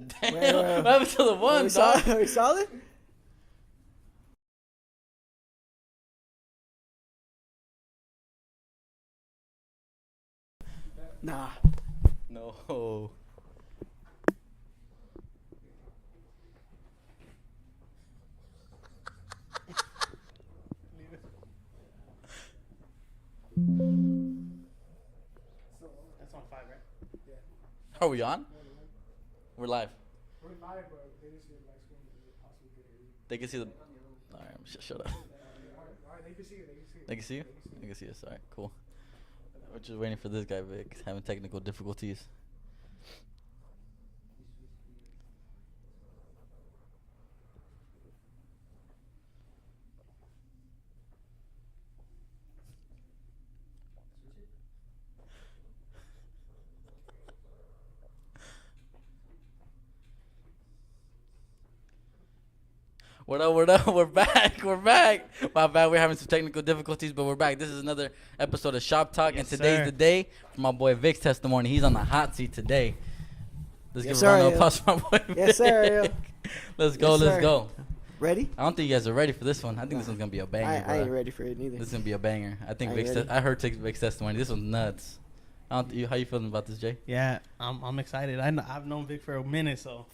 Damn, what happened to the one, dog? Are we solid? Nah. No. That's on 5, right? Yeah. Are we on? We're live. We're live, bro. They just see the live screen. Possibly could hear you. They can see the. All right, shut up. Alright, they can see you. They can see you. They can see us. All right, cool. We're just waiting for this guy, Vic. He's having technical difficulties. What up, what up? We're back. We're back. My bad. We're having some technical difficulties, but we're back. This is another episode of Shop Talk, and today's the day for my boy Vic's testimony. He's on the hot seat today. Let's give a round of applause for my boy Vic. Yes, sir. Let's go. Let's go. Ready? I don't think you guys are ready for this one. I think this one's gonna be a banger. I ain't ready for it neither. This is gonna be a banger. I think I ain't Vic's. ready. I heard Vic's testimony. This one's nuts. How you feeling about this, Jay? Yeah, I'm excited. I've known Vic for a minute, so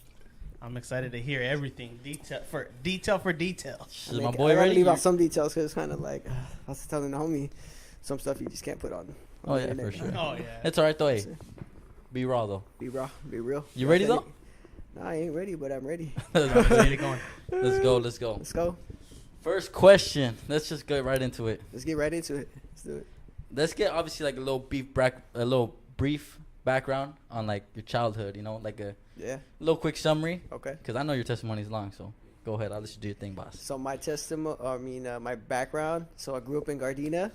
I'm excited to hear everything, detail for detail. Is my boy I gotta ready? leave out some details because it's kind of like I was telling the homie, some stuff you just can't put on. Oh the yeah, internet, for sure. man. Oh yeah. It's alright though. Hey, be raw though. Be raw, be real. You ready though? Nah, I ain't ready, but I'm ready. Let's Get it going. go. Let's go. First question. Let's just go right into it. Let's get right into it. Let's do it. Let's get obviously like a little brief background on like your childhood. You know, like a Yeah. little quick summary. Okay. Because I know your testimony is long, so go ahead. I'll let you do your thing, boss. So my my background. So I grew up in Gardena,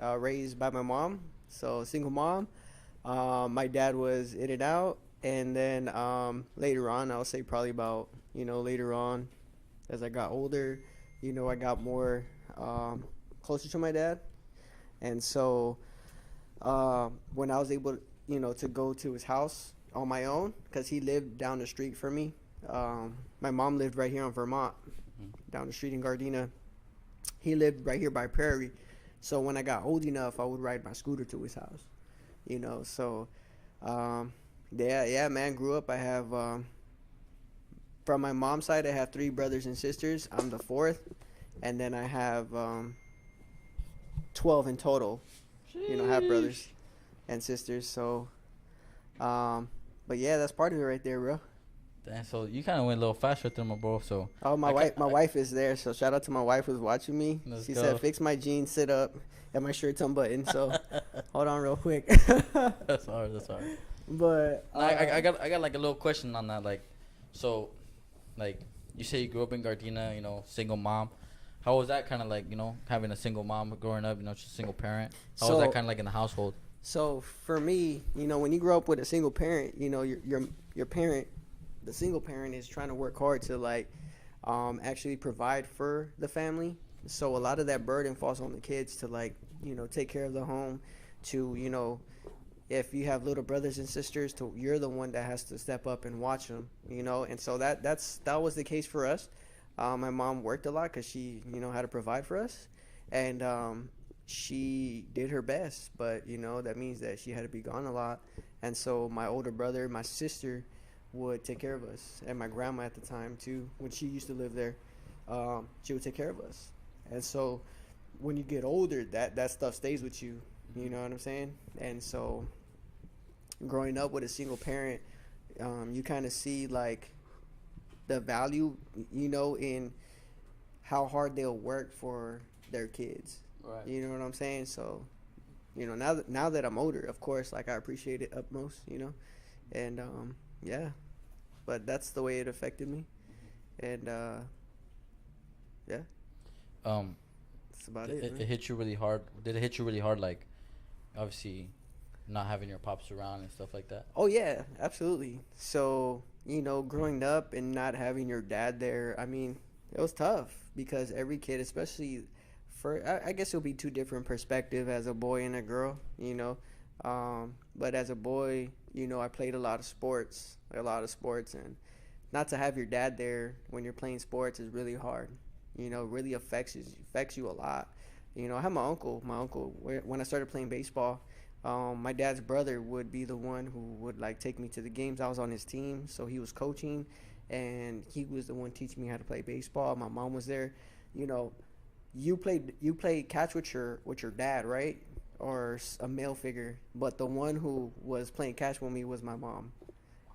raised by my mom. So single mom. My dad was in and out, and then later on, I'll say probably about later on, as I got older, I got more closer to my dad, and so when I was able to go to his house on my own, because he lived down the street from me. My mom lived right here in Vermont, down the street in Gardena. He lived right here by Prairie. So when I got old enough, I would ride my scooter to his house. So yeah, man, grew up. I have from my mom's side, I have 3 brothers and sisters. I'm the 4th, and then I have 12 in total. Half brothers and sisters. So but yeah, that's part of it right there, bro. Damn, so you kind of went a little fast right there, my bro. So My wife is there, so shout out to my wife who's watching me. She said, "Fix my jeans, sit up, and my shirt's unbuttoned." So hold on real quick. That's hard. But I got like a little question on that. Like, so, like you say you grew up in Gardena, single mom. How was that kind of like, having a single mom growing up, just a single parent? How was that kind of like in the household? So for me, when you grow up with a single parent, your parent, the single parent, is trying to work hard to like actually provide for the family. So a lot of that burden falls on the kids to like take care of the home, to if you have little brothers and sisters, you're the one that has to step up and watch them, and so that was the case for us. My mom worked a lot because she had to provide for us, and she did her best, but that means that she had to be gone a lot. And so my older brother, my sister, would take care of us, and my grandma at the time too, when she used to live there, she would take care of us. And so when you get older, that stuff stays with you, you know what I'm saying? And so growing up with a single parent, you kind of see like the value in how hard they'll work for their kids. Right. You know what I'm saying? So now that I'm older, of course, like I appreciate it utmost, and yeah, but that's the way it affected me. And yeah, that's about it. It hit you really hard. Did it hit you really hard, like obviously not having your pops around and stuff like that? Oh yeah, absolutely. So growing up and not having your dad there, I mean, it was tough because every kid, especially I guess it'll be 2 different perspectives as a boy and a girl, but as a boy, I played a lot of sports, and not to have your dad there when you're playing sports is really hard. Really affects you a lot. I have my uncle. When I started playing baseball, my dad's brother would be the one who would like take me to the games. I was on his team, so he was coaching, and he was the one teaching me how to play baseball. My mom was there. You know, you played catch with your dad, right? Or a male figure, but the one who was playing catch with me was my mom,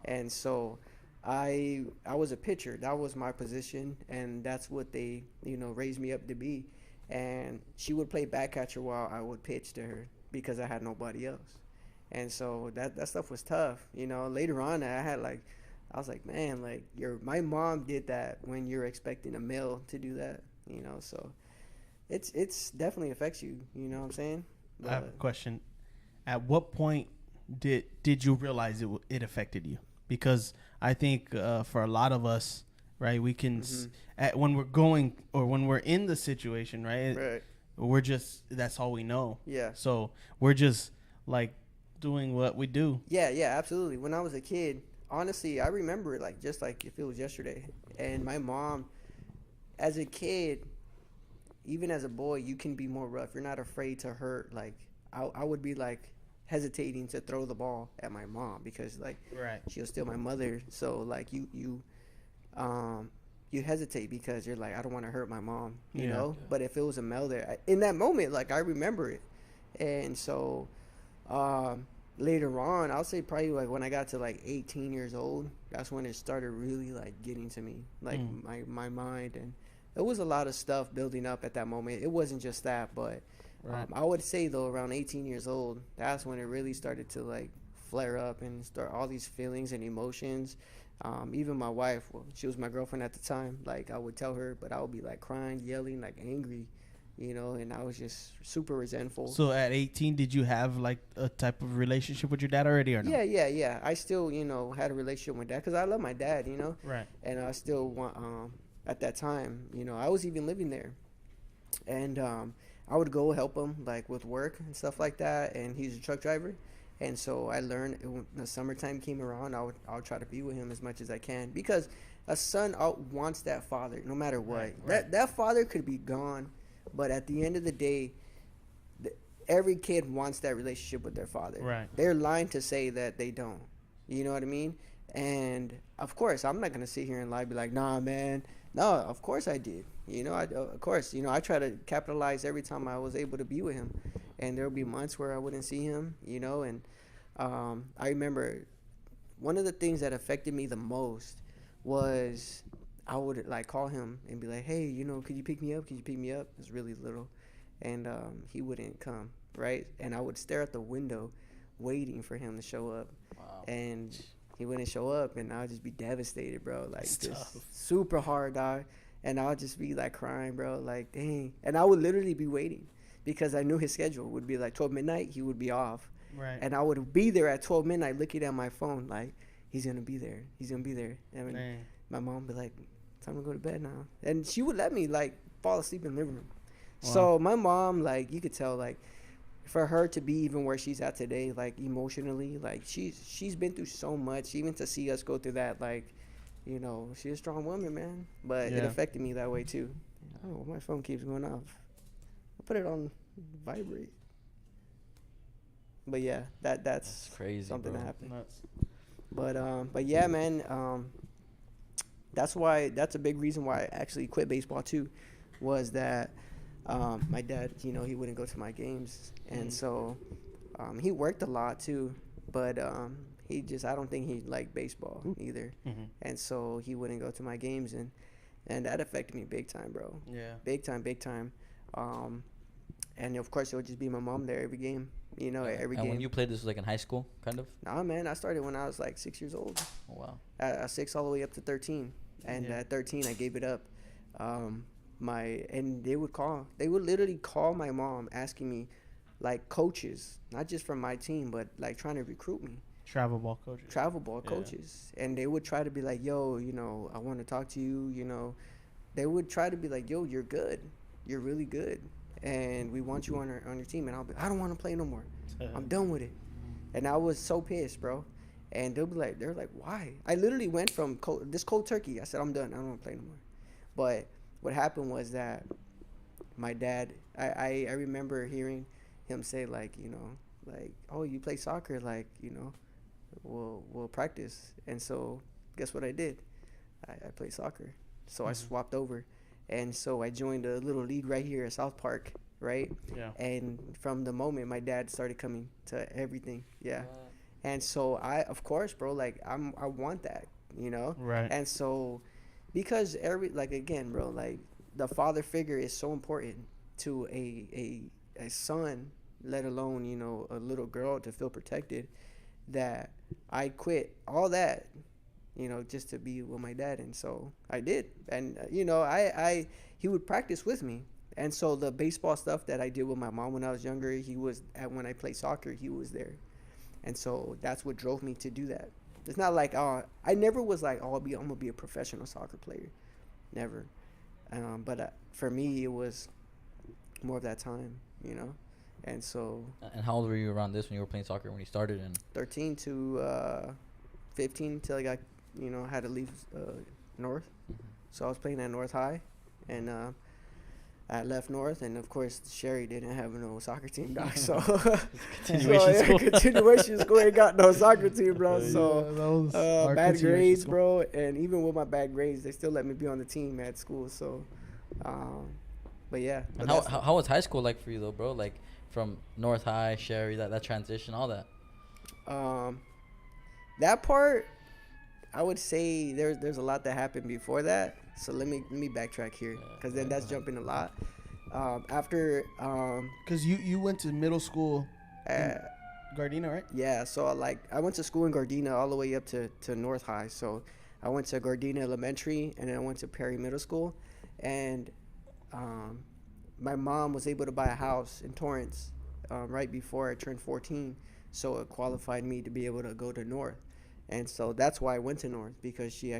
and so I was a pitcher. That was my position, and that's what they raised me up to be. And she would play back catcher while I would pitch to her because I had nobody else. And so that stuff was tough. Later on, I was like, man, like my mom did that when you're expecting a male to do that. So it's definitely affects you. You know what I'm saying? I have a question. At what point did you realize it affected you? Because I think for a lot of us, right, we can when we're going or when we're in the situation, right, we're just that's all we know. Yeah. So we're just like doing what we do. Yeah, absolutely. When I was a kid, honestly, I remember it just like if it was yesterday. And my mom, as a kid, even as a boy, you can be more rough. You're not afraid to hurt. Like I would be like hesitating to throw the ball at my mom because she'll steal my mother. So like you hesitate because you're like, I don't want to hurt my mom, you know. But if it was a male there, in that moment, like I remember it. And so later on, I'll say probably like when I got to like 18 years old, that's when it started really like getting to me, like my mind. And it was a lot of stuff building up at that moment. It wasn't just that, but I would say though around 18 years old, that's when it really started to like flare up and start all these feelings and emotions. Even my wife, well, she was my girlfriend at the time, like I would tell her, but I would be like crying, yelling, like angry, and I was just super resentful. So at 18, did you have like a type of relationship with your dad already or no? Yeah. I still, had a relationship with dad because I love my dad, Right. And I still want, at that time, I was even living there. And I would go help him like with work and stuff like that. And he's a truck driver. And so I learned when the summertime came around, I'll try to be with him as much as I can because a son wants that father no matter what. Right. That father could be gone, but at the end of the day, every kid wants that relationship with their father. Right. They're lying to say that they don't. You know what I mean? And of course, I'm not gonna sit here and lie, be like, nah, man. No, of course I did. Of course, I try to capitalize every time I was able to be with him. And there'll be months where I wouldn't see him, and I remember one of the things that affected me the most was I would like call him and be like, hey, could you pick me up? It was really little. And he wouldn't come, right? And I would stare at the window waiting for him to show up. Wow. And he wouldn't show up, and I'd just be devastated, bro. Like, just super hard, dog. And I'll just be like crying, bro. Like, dang. And I would literally be waiting because I knew his schedule would be like 12 midnight. He would be off. Right. And I would be there at 12 midnight looking at my phone like, he's going to be there. I mean, my mom would be like, time to go to bed now. And she would let me, like, fall asleep in the living room. Wow. So my mom, like, you could tell, like, for her to be even where she's at today, like, emotionally, like, she's been through so much. Even to see us go through that, like, she's a strong woman, man. But it affected me that way, too. Oh, my phone keeps going off. I put it on vibrate. But yeah, that's crazy, something bro. that happened. Nuts. But yeah, man. That's a big reason why I actually quit baseball too, was that my dad, he wouldn't go to my games, and so he worked a lot too, but I don't think he liked baseball either, and so he wouldn't go to my games, and that affected me big time, bro. Yeah. Big time. And of course it would just be my mom there every game, every game. And when you played, this was like in high school, kind of? Nah, man, I started when I was like 6 years old. Oh, wow. At 6 all the way up to 13. And at 13, I gave it up. And they would literally call my mom asking me, like, coaches, not just from my team, but like trying to recruit me. Travel ball coaches. And they would try to be like, yo, I want to talk to you, They would try to be like, yo, you're good. You're really good. And we want you on your team. And I don't want to play no more. I'm done with it. And I was so pissed, bro. And they're like, why? I literally went from cold turkey. I said, I'm done. I don't want to play no more. But what happened was that my dad, I remember hearing him say, like, like, oh, you play soccer, like, we'll practice. And so guess what I did? I played soccer. So I swapped over. And so I joined a little league right here at South Park, right? Yeah. And from the moment, my dad started coming to everything. Yeah. And so of course, bro, like I want that, Right. And so because again, bro, like the father figure is so important to a son, let alone, a little girl, to feel protected, that I quit all that, just to be with my dad. And so I did. And, he would practice with me. And so the baseball stuff that I did with my mom when I was younger, when I played soccer, he was there. And so that's what drove me to do that. It's not like, I never was like, I'm going to be a professional soccer player. Never. But for me, it was more of that time, And so. And how old were you around this when you were playing soccer when you started? 13 to 15 till I got, had to leave North. So I was playing at North High. And I left North, and of course Sherry didn't have no soccer team, dog. So continuation school ain't got no soccer team, bro. So bad grades, bro. And even with my bad grades, they still let me be on the team at school. So, but yeah. And how was high school like for you though, bro? Like from North High, Sherry, that transition, all that. That part, I would say there's a lot that happened before that. So let me backtrack here, because then that's jumping a lot. After because you went to middle school in Gardena, right? Yeah, so I went to school in Gardena all the way up to North High. So I went to Gardena Elementary, and then I went to Perry Middle School, and my mom was able to buy a house in Torrance right before I turned 14, so it qualified me to be able to go to North. And so that's why I went to North, because the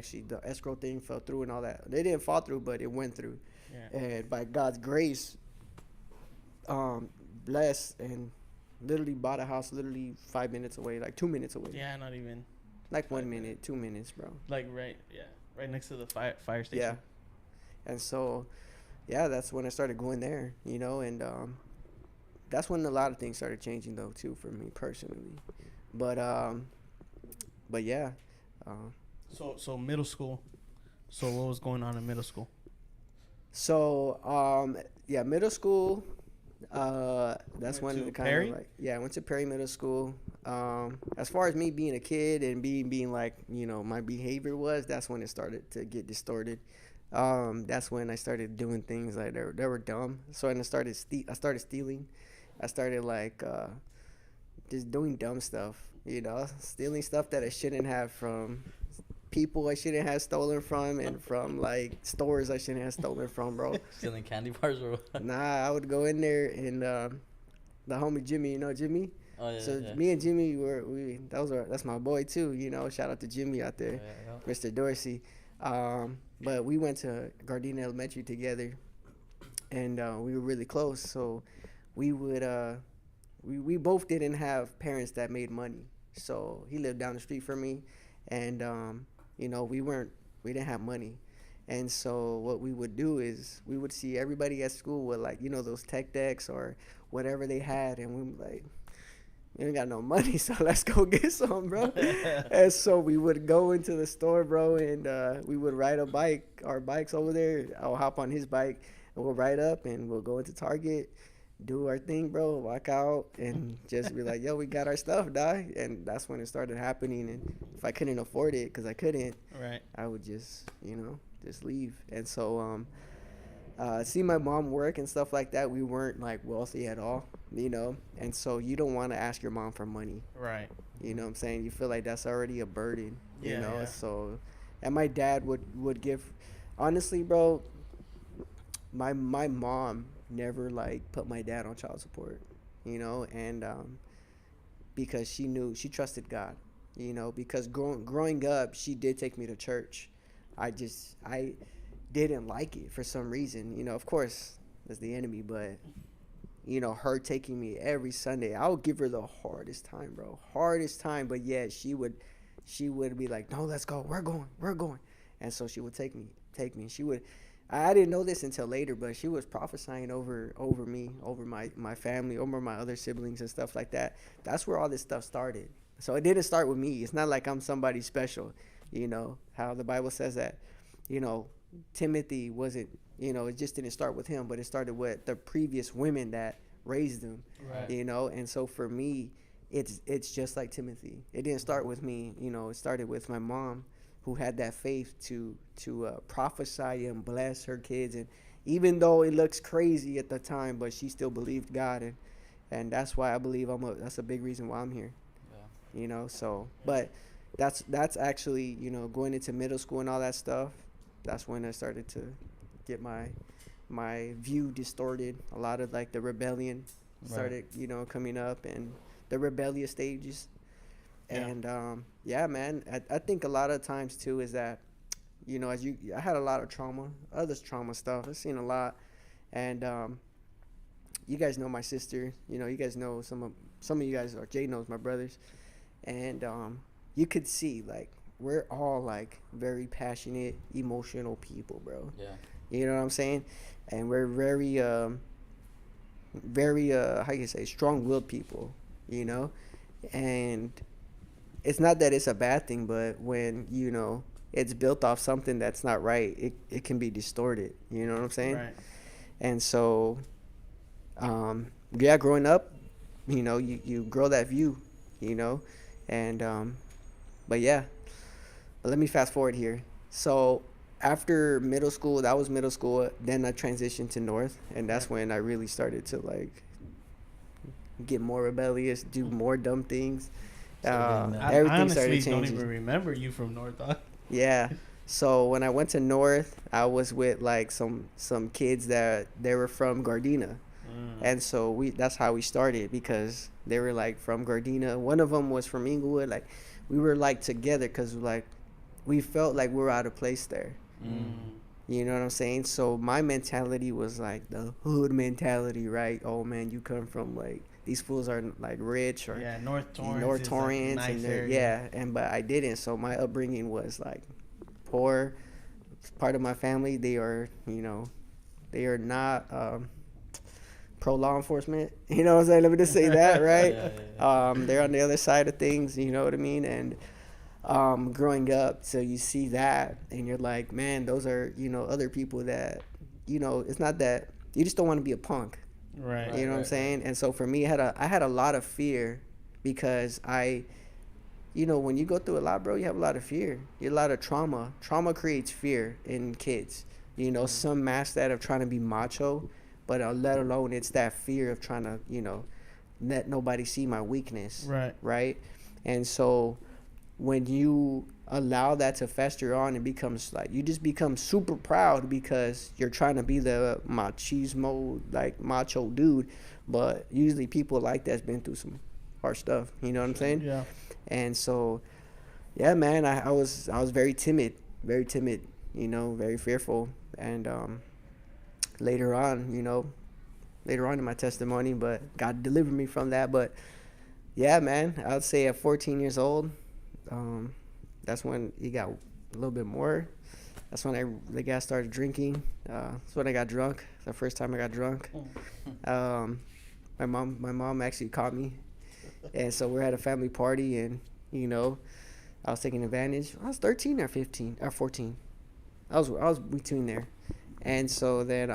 escrow thing fell through and all that. They didn't fall through, but it went through. Yeah. And by God's grace, blessed, and literally bought a house literally 5 minutes away, like 2 minutes away. Yeah, not even. Like 1 minute, 2 minutes, bro. Like right next to the fire station. Yeah. And so, yeah, that's when I started going there, and that's when a lot of things started changing, though, too, for me personally. But yeah. So middle school. So what was going on in middle school? So middle school. That's when it kind of I went to Perry Middle School. As far as me being a kid and being like, my behavior was, that's when it started to get distorted. That's when I started doing things like that were dumb. So I started stealing. I started like just doing dumb stuff. Stealing stuff that I shouldn't have from people I shouldn't have stolen from, and from like stores I shouldn't have stolen from, bro. Stealing candy bars or what? Nah, I would go in there, and the homie Jimmy, Jimmy? Oh, yeah. So me and Jimmy that's my boy too, shout out to Jimmy out there, yeah. Mr. Dorsey. But we went to Gardena Elementary together, and we were really close, so we would we both didn't have parents that made money. So he lived down the street from me, and we didn't have money. And so what we would do is we would see everybody at school with like, those tech decks or whatever they had, and we were like, we ain't got no money, so let's go get some, bro. And so we would go into the store, bro, and we would ride our bikes over there. I'll hop on his bike, and we'll ride up, and we'll go into Target, do our thing, bro, walk out, and just be like, yo, we got our stuff, dog. And that's when it started happening. And if I couldn't afford it, because I couldn't, right, I would just, just leave. And so see my mom work and stuff like that. We weren't like wealthy at all, and so you don't want to ask your mom for money, right? You know what I'm saying? You feel like that's already a burden, Yeah. So, and my dad would give, honestly, bro, my mom never like put my dad on child support, and because she trusted God, because growing up, she did take me to church. I didn't like it for some reason, of course that's the enemy, but her taking me every Sunday, I would give her the hardest time, bro, but yeah, she would she would be like, no, let's go, we're going. And so she would take me. She would, I didn't know this until later, but she was prophesying over me, over my family, over my other siblings and stuff like that. That's where all this stuff started. So it didn't start with me. It's not like I'm somebody special, you know, how the Bible says that, you know, Timothy wasn't, you know, it just didn't start with him, but it started with the previous women that raised him, right. You know. And so for me, it's just like Timothy. It didn't start with me, you know. It started with my mom, who had that faith to prophesy and bless her kids. And even though it looks crazy at the time, but she still believed God, and that's why I believe that's a big reason why I'm here. Yeah. You know, so but that's actually, you know, going into middle school and all that stuff, that's when I started to get my view distorted. A lot of like the rebellion started, you know, coming up, and the rebellious stages. Yeah. And yeah, man, I think a lot of times too is that, you know, I had a lot of trauma, other trauma stuff. I've seen a lot, and you guys know my sister. You know, you guys know some of you guys, or Jay knows my brothers, and you could see like we're all like very passionate, emotional people, bro. Yeah. You know what I'm saying? And we're very how you say, strong-willed people, you know? And it's not that it's a bad thing, but when, you know, it's built off something that's not right, it can be distorted, you know what I'm saying? Right. And so, yeah, growing up, you know, you grow that view, you know? And, but yeah, but let me fast forward here. So after middle school, that was middle school, then I transitioned to North, and that's when I really started to like get more rebellious, do more dumb things. Everything honestly started changing. Don't even remember you from North. Yeah. So when I went to North, I was with like some kids that they were from Gardena. And so that's how we started, because they were like from Gardena. One of them was from Inglewood. Like we were like together because like we felt like we were out of place there. You know what I'm saying? So my mentality was like the hood mentality, right? Oh man, you come from like, these fools are like rich, or North Torrance like nice, and area. But I didn't. So my upbringing was like poor. Part of my family, they are, you know, they are not pro law enforcement. You know what I'm saying? Let me just say that, right? They're on the other side of things. You know what I mean? And growing up, so you see that, and you're like, man, those are, you know, other people that, you know, it's not that you just don't want to be a punk. Right. You know what I'm saying? And so for me, I had a lot of fear, because you know, when you go through a lot, bro, you have a lot of fear. You have a lot of trauma. Trauma creates fear in kids. You know, some mask that of trying to be macho, but let alone it's that fear of trying to, you know, let nobody see my weakness. Right. Right. And so when you allow that to fester on, it becomes like you just become super proud, because you're trying to be the machismo, like macho dude, but usually people like that's been through some hard stuff, you know what I'm saying? Yeah. And so yeah, man, I was very timid, you know, very fearful. And later on in my testimony, but God delivered me from that. But yeah, man, I would say at 14 years old, that's when he got a little bit more. That's when the guy started drinking. That's when I got drunk. The first time I got drunk. My mom actually caught me, and so we're at a family party, and you know, I was taking advantage. I was 13 or 15 or 14. I was between there, and so then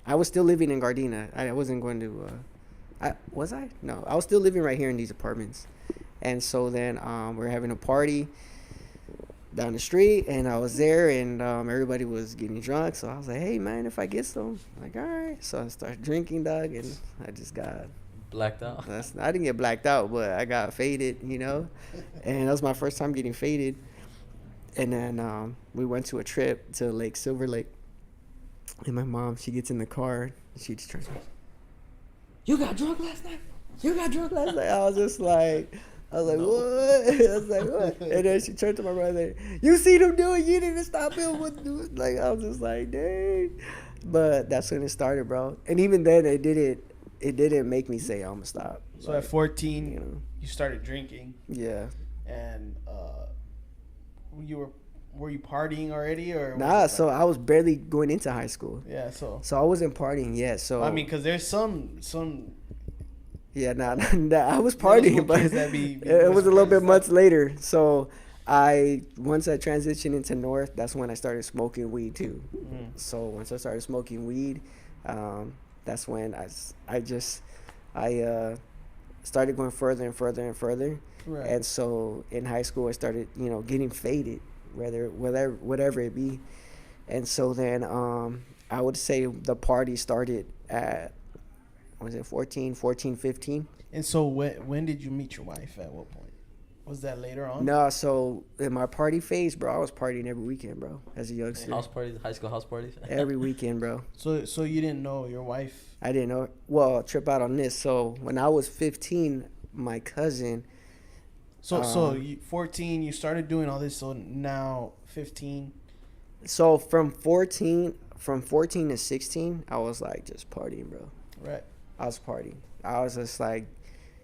I was still living in Gardena. I wasn't going to. Was I? No, I was still living right here in these apartments. And so then we're having a party down the street, and I was there, and everybody was getting drunk. So I was like, hey, man, if I get some, like, all right. So I started drinking, dog, and I just got blacked out. I didn't get blacked out, but I got faded, you know. And that was my first time getting faded. And then we went to a trip to Silver Lake. And my mom, she gets in the car, and she just turns around. You got drunk last night? I was like, what? And then she turned to my brother. You see them doing? You didn't stop him. Like, I was just like, dang. But that's when it started, bro. And even then, it didn't make me say I'm gonna stop. So at 14, you started drinking. Yeah. and were you partying already or? Nah, so I was barely going into high school. Yeah, so I wasn't partying yet. So I mean, because there's some yeah, nah, I was partying, but be it was a little bit months later. So once I transitioned into North, that's when I started smoking weed too. So once I started smoking weed, that's when I started going further and further and further. Right. And so in high school, I started, getting faded, whatever it be. And so then I would say the party started at, was it 14, 15? And so when did you meet your wife? At what point? Was that later on? No, so in my party phase, bro, I was partying every weekend, bro, as a youngster. House parties, high school house parties? Every weekend, bro. So you didn't know your wife? I didn't know. Well, trip out on this. So when I was 15, my cousin. So you 14, you started doing all this. So now 15. So from 14 to 16, I was like just partying, bro. Right. I was partying. I was just like,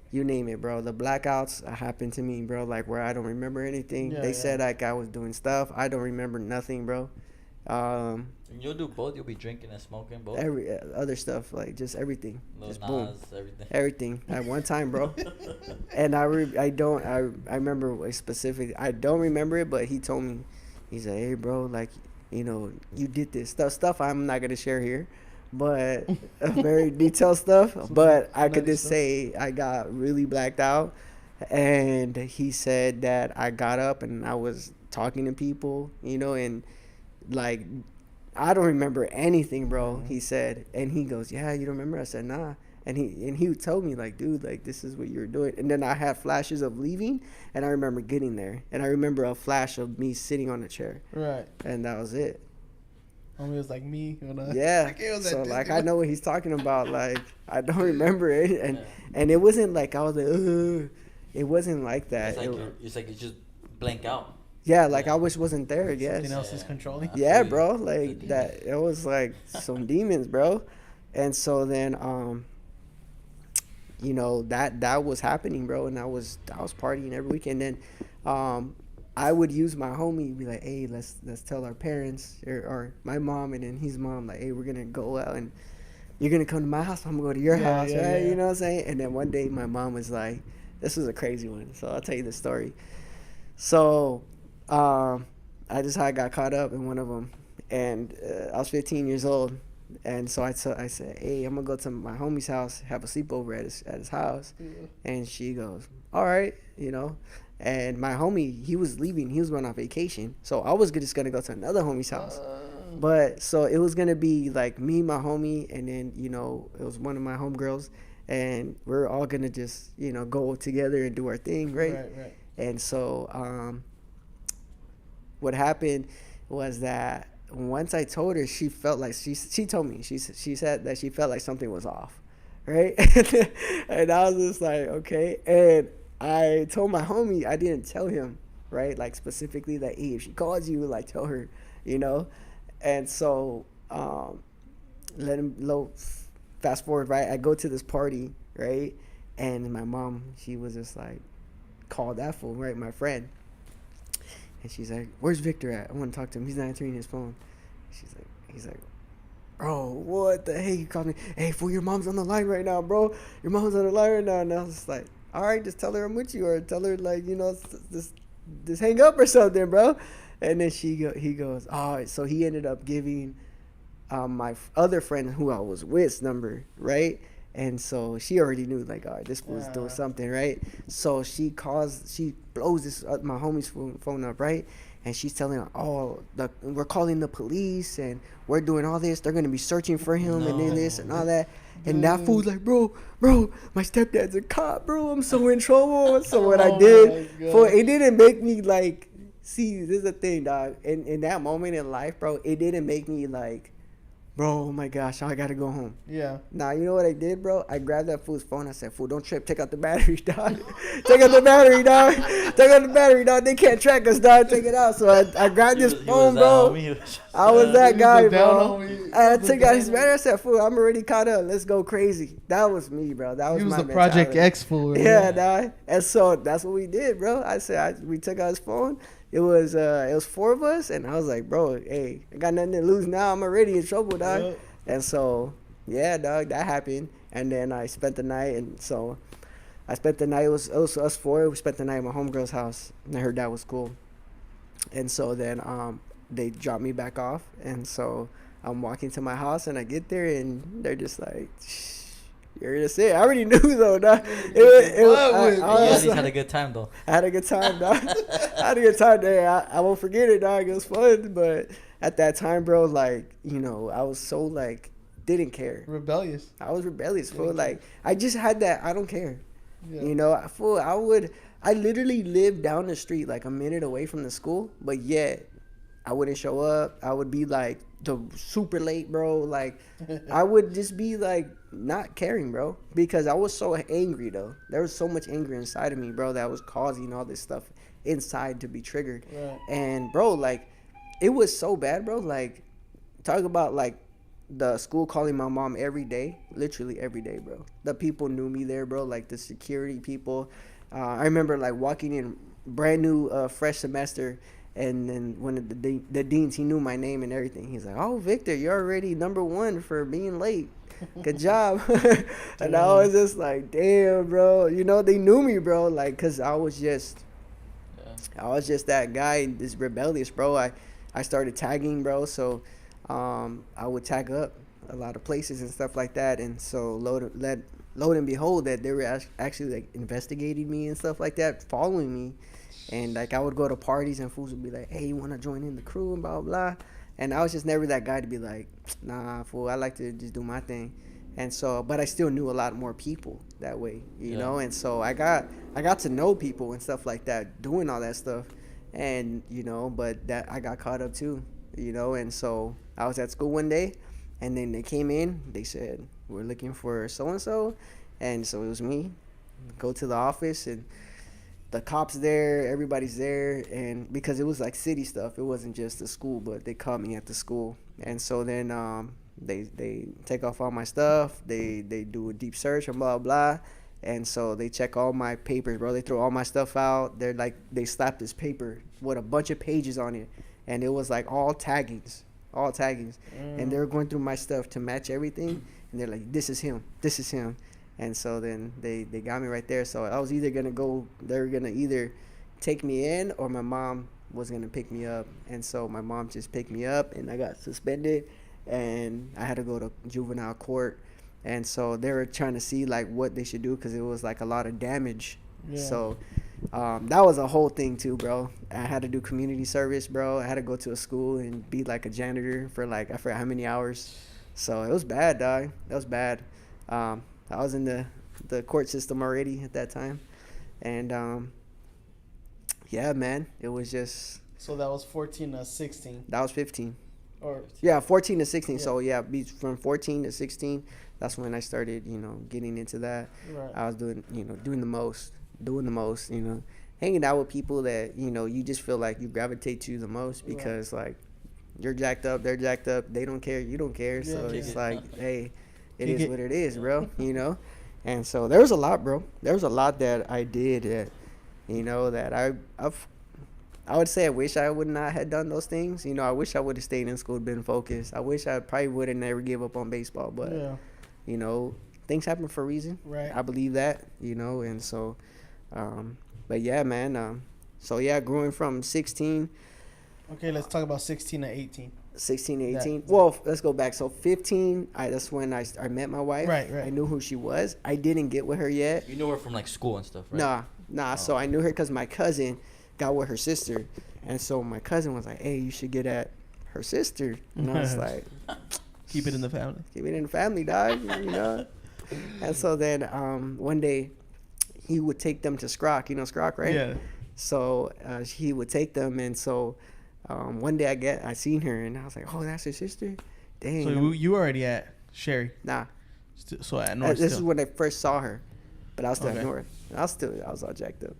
you name it, bro. The blackouts happened to me, bro. Like where I don't remember anything. They said like I was doing stuff. I don't remember nothing, bro. You'll do both. You'll be drinking and smoking both. Every other stuff, like just everything, just boom, everything at one time, bro. And I remember specifically. I don't remember it, but he told me, he's like, hey, bro, like you did this stuff. I'm not gonna share here, but very detailed stuff. But I could just say I got really blacked out, and he said that I got up and I was talking to people, and like I don't remember anything, bro. He said, and he goes, yeah, you don't remember? I said, nah. And he would tell me like, dude, like this is what you were doing. And then I had flashes of leaving, and I remember getting there, and I remember a flash of me sitting on a chair. Right. And that was it. Homie was like me. Yeah. So like I know what he's talking about. Like I don't remember it, and it wasn't like I was like, ugh. It wasn't like that. It's like you just blank out. Yeah, like I wasn't there. Yes. Something else is controlling. Yeah, bro. Like that. It was like some demons, bro. And so then, that was happening, bro. And I was partying every weekend. Then, I would use my homie, be like, hey, let's tell our parents or my mom and then his mom, like, hey, we're gonna go out and you're gonna come to my house. I'm gonna go to your house, right? Yeah. You know what I'm saying? And then one day my mom was like, this was a crazy one. So I'll tell you the story. So. I got caught up in one of them, and I was 15 years old, and so I said, hey, I'm gonna go to my homie's house, have a sleepover at his house, and she goes, all right, and my homie, he was leaving, he was going on vacation, so I was just gonna go to another homie's house, but so it was gonna be like me, my homie, and then it was one of my homegirls, and we're all gonna just go together and do our thing, right. And so what happened was that once I told her, she felt like she told me, she said that she felt like something was off, right? And I was just like, okay. And I told my homie, I didn't tell him, right? Like specifically that, hey, if she calls you, like tell her, And so fast forward, right? I go to this party, right? And my mom, she was just like, call that fool, right? My friend. And she's like, where's Victor at? I want to talk to him. He's not answering his phone. He's like, bro, what the heck? You called me. Hey, fool, your mom's on the line right now, bro. Your mom's on the line right now. And I was just like, all right, just tell her I'm with you, or tell her like, just hang up or something, bro. And then he goes, oh, so he ended up giving my other friend who I was with's number, right? And so she already knew, like, all right, this was doing something, right? So she blows this my homie's phone up, right? And she's telling her, we're calling the police and we're doing all this. They're gonna be searching for him and then this and all that. And that fool's like, bro, my stepdad's a cop, bro. I'm so in trouble. So what I did, it didn't make me like. See, this is the thing, dog. In that moment in life, bro, it didn't make me like bro, oh my gosh, I gotta go home. Yeah. Nah, you know what I did, bro? I grabbed that fool's phone. I said, fool, don't trip. Take out the battery, dog. Take out the battery, dog. Take out the battery, dog. They can't track us, dog. Take it out. So I grabbed his phone, bro. I was that guy, bro. And I took out his battery. I said, fool, I'm already caught up. Let's go crazy. That was me, bro. That was He was my the Project mentality. X fool. Right? Yeah, dog. And so that's what we did, bro. I said, we took out his phone. It was 4 of us, and I was like, bro, hey, I got nothing to lose now. I'm already in trouble, dog. Yep. And so, yeah, dog, that happened. And then I spent the night, and so I spent the night. It was us 4. We spent the night at my homegirl's house, and I heard that was cool. And so then they dropped me back off, and so I'm walking to my house, and I get there, and they're just like, you're gonna say it. I already knew though, dog. You at least had a good time though. I had a good time, dog. I had a good time there. I won't forget it, dog. It was fun, but at that time, bro, like, you know, I was so like didn't care. Rebellious. I was rebellious, fool. Like I just had that I don't care. Yeah. You know, fool. I literally lived down the street like a minute away from the school, but yet I wouldn't show up. I would be like super late, bro. Like I would just be like not caring, bro, because I was so angry though. There was so much anger inside of me, bro, that was causing all this stuff inside to be triggered. Right. And bro, like it was so bad, bro. Like talk about like the school calling my mom every day, literally every day, bro. The people knew me there, bro. Like the security people. I remember like walking in brand new fresh semester. And then one of the deans, he knew my name and everything. He's like, "Oh, Victor, you're already number 1 for being late. Good job." And I was just like, "Damn, bro." You know, they knew me, bro. Like, cause I was just that guy, this rebellious, bro. I started tagging, bro. So, I would tag up a lot of places and stuff like that. And so lo and behold, that they were actually like investigating me and stuff like that, following me. And like I would go to parties and fools would be like, "Hey, you want to join in the crew?" and blah blah. And I was just never that guy to be like, "Nah, fool, I like to just do my thing." And so, but I still knew a lot more people that way, you know. And so I got to know people and stuff like that, doing all that stuff. And you know, but that I got caught up too, you know. And so I was at school one day, and then they came in. They said, "We're looking for so and so," and so it was me. Go to the office and. The cops there, everybody's there, and because it was like city stuff, it wasn't just the school, but they caught me at the school. And so then they take off all my stuff, they do a deep search and blah blah, and so they check all my papers, bro. They throw all my stuff out. They're like, they slapped this paper with a bunch of pages on it, and it was like all taggings, and they were going through my stuff to match everything, and they're like, this is him. And so then they got me right there. So I was either going to go, they were going to either take me in or my mom was going to pick me up. And so my mom just picked me up and I got suspended and I had to go to juvenile court. And so they were trying to see like what they should do because it was like a lot of damage. Yeah. So that was a whole thing too, bro. I had to do community service, bro. I had to go to a school and be like a janitor for like, I forgot how many hours. So it was bad, dog. That was bad. I was in the court system already at that time. And, yeah, man, it was just... So that was 14 to 16. That was 15. Or yeah, 14 to 16. Yeah. So, yeah, from 14 to 16, that's when I started, you know, getting into that. Right. I was doing the most, you know, hanging out with people that, you know, you just feel like you gravitate to the most because, like, you're jacked up, they're jacked up, they don't care, you don't care. Yeah, so it's like, hey... It is what it is, bro, you know? And so there was a lot, bro. There was a lot that I did that, you know, that I would say I wish I would not have done those things. You know, I wish I would have stayed in school, been focused. I wish I probably would have never give up on baseball. But, you know, things happen for a reason. Right. I believe that, you know, and so, but yeah, man. So, yeah, growing from 16. Okay, let's talk about 16 to 18. 16 to 18. Well, let's go back. So 15, that's when I met my wife. Right. I knew who she was. I didn't get with her yet. You knew her from like school and stuff, right? Nah. Oh. So I knew her because my cousin got with her sister. And so my cousin was like, "Hey, you should get at her sister." And I was like, keep it in the family. Keep it in the family, dog. You know? And so then one day he would take them to Skrock. You know Skrock, right? Yeah. So he would take them. And so... one day I seen her and I was like, "Oh, that's her sister," dang. So you were already at Sherry. Nah. So at North. This is when I first saw her, but I was still Okay. at North. I was all jacked up.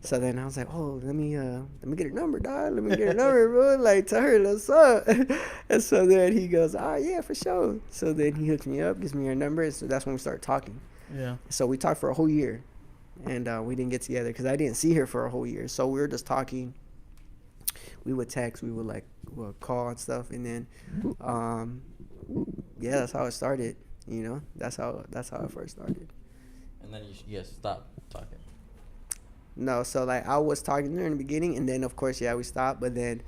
So then I was like, oh, let me get her number, dog. Let me get her number, bro. Like, tell her what's up. And so then he goes, oh, yeah, for sure. So then he hooks me up, gives me her number. So that's when we started talking. Yeah. So we talked for a whole year, and we didn't get together because I didn't see her for a whole year. So we were just talking. We would text, we would call and stuff, and then, yeah, that's how it started. You know, that's how it first started. And then you stop talking. No, so like I was talking to her in the beginning, and then of course, yeah, we stopped. But then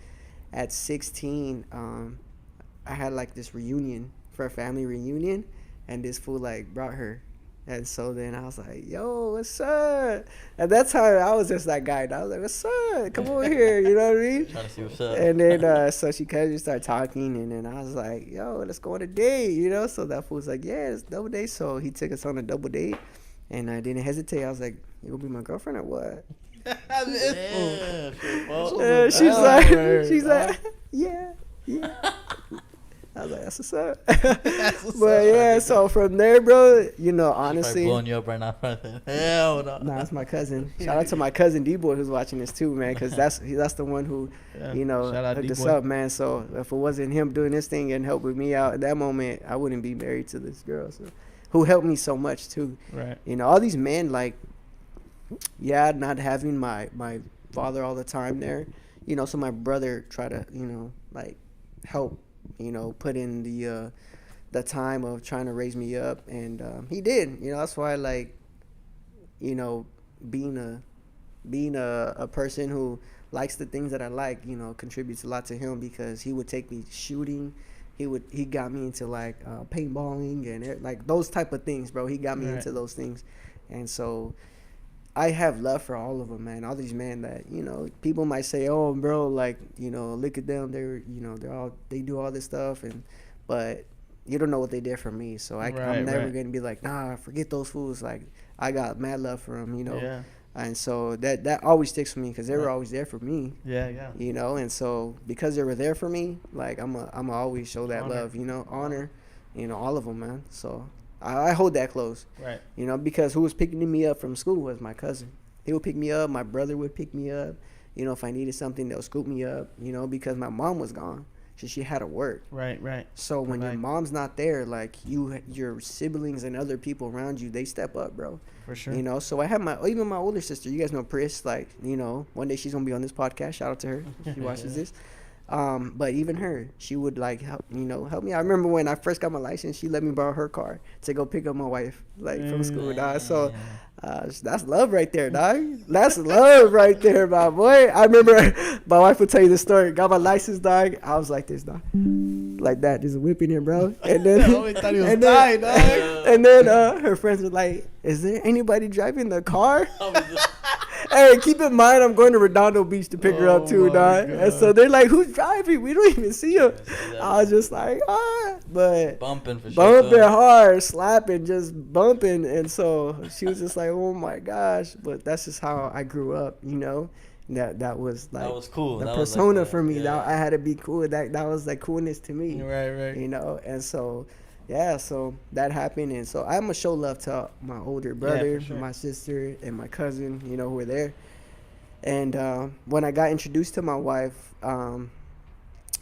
at 16, I had like this reunion for a family reunion, and this fool like brought her, and so then I was like, "Yo, what's up?" And that's how I was just that guy. And I was like, "What's up? Come over here," you know what I mean? Trying to see what's up. And then so she casually started talking, and then I was like, "Yo, let's go on a date," you know? So that fool was like, "Yeah, it's double date." So he took us on a double date, and I didn't hesitate. I was like, "You gonna be my girlfriend or what?" Yeah, She's like, yeah. I was like, that's what's up. But yeah, so from there, bro, you know, honestly, blowing you up right now. Hell no. Nah, that's my cousin. Shout out to my cousin D-Boy who's watching this too, man, because that's the one who, you know, hooked us up, man. So if it wasn't him doing this thing and helping me out at that moment, I wouldn't be married to this girl. So, who helped me so much too. Right. You know, all these men, like, yeah, not having my father all the time there, you know, so my brother tried to, you know, like, help, you know, put in the time of trying to raise me up, and he did. You know, that's why, like, you know, being a person who likes the things that I like, you know, contributes a lot to him, because he would take me shooting. He got me into like paintballing and like those type of things, bro. He got me into those things, and so I have love for all of them, man. All these men that, you know, people might say, oh, bro, like, you know, look at them. They're, you know, they do all this stuff, but you don't know what they did for me. So I'm never going to be like, nah, forget those fools. Like, I got mad love for them, you know. Yeah. And so that always sticks with me, because they were always there for me. Yeah, yeah. You know, and so because they were there for me, like, I'm always show that love, you know, honor, you know, all of them, man. So I hold that close. Right. You know, because who was picking me up from school was my cousin. He would pick me up. My brother would pick me up. You know, if I needed something, they'll scoop me up, you know, because my mom was gone. She had to work. Right, right. So when your mom's not there, like, your siblings and other people around you, they step up, bro. For sure. You know, so I have even my older sister. You guys know Pris. Like, you know, one day she's going to be on this podcast. Shout out to her if she watches this. But even her, she would like help me. I remember when I first got my license, she let me borrow her car to go pick up my wife, like, from school, dog. So that's love right there, dog. That's love right there, my boy. I remember my wife would tell you the story. Got my license, dog. I was like this, dog, like that, just whipping it, bro. And then and then her friends were like, "Is there anybody driving the car?" Hey, keep in mind, I'm going to Redondo Beach to pick her up too, dog. And so they're like, "Who's driving? We don't even see him." I was just like, but bumping for sure. Bumping hard, slapping, just bumping. And so she was just like, "Oh my gosh!" But that's just how I grew up, you know. That was like, that was cool. The that persona was like for me. yeah. That I had to be cool. That was like coolness to me. Right. You know, and so. Yeah, so that happened, and so I'm gonna show love to my older brother, my sister, and my cousin, you know, who were there. And when I got introduced to my wife,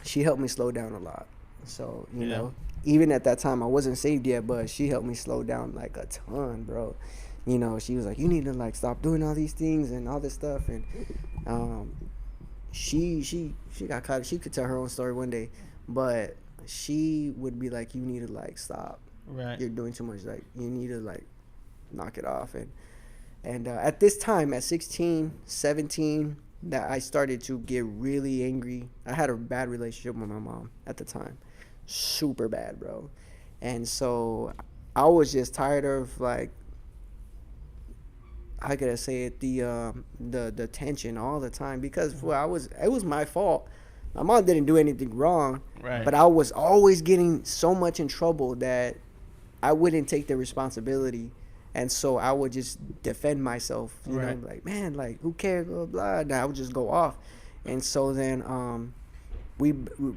she helped me slow down a lot. So, you know, even at that time, I wasn't saved yet, but she helped me slow down like a ton, bro. You know, she was like, "You need to like stop doing all these things and all this stuff," and she got caught. She could tell her own story one day, but she would be like, "You need to like stop. Right. You're doing too much. Like, you need to like knock it off." And at this time, at 16, 17, that I started to get really angry. I had a bad relationship with my mom at the time, super bad, bro. And so I was just tired of like, how could I say it, the tension all the time, because it was my fault. My mom didn't do anything wrong, but I was always getting so much in trouble that I wouldn't take the responsibility, and so I would just defend myself. You know, like, man, like, who cares, blah blah. And I would just go off, and so then we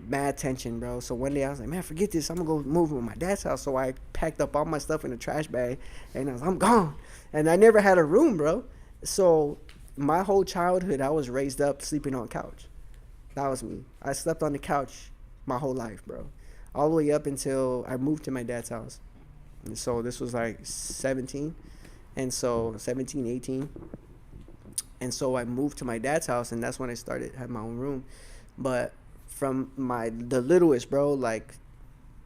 mad tension, bro. So one day I was like, man, forget this. I'm gonna go move with my dad's house. So I packed up all my stuff in a trash bag, and I'm gone. And I never had a room, bro. So my whole childhood, I was raised up sleeping on a couch. That was me. I slept on the couch my whole life, bro. All the way up until I moved to my dad's house. And so this was like 17. And so 17, 18. And so I moved to my dad's house, and that's when I started had my own room. But from the littlest, bro, like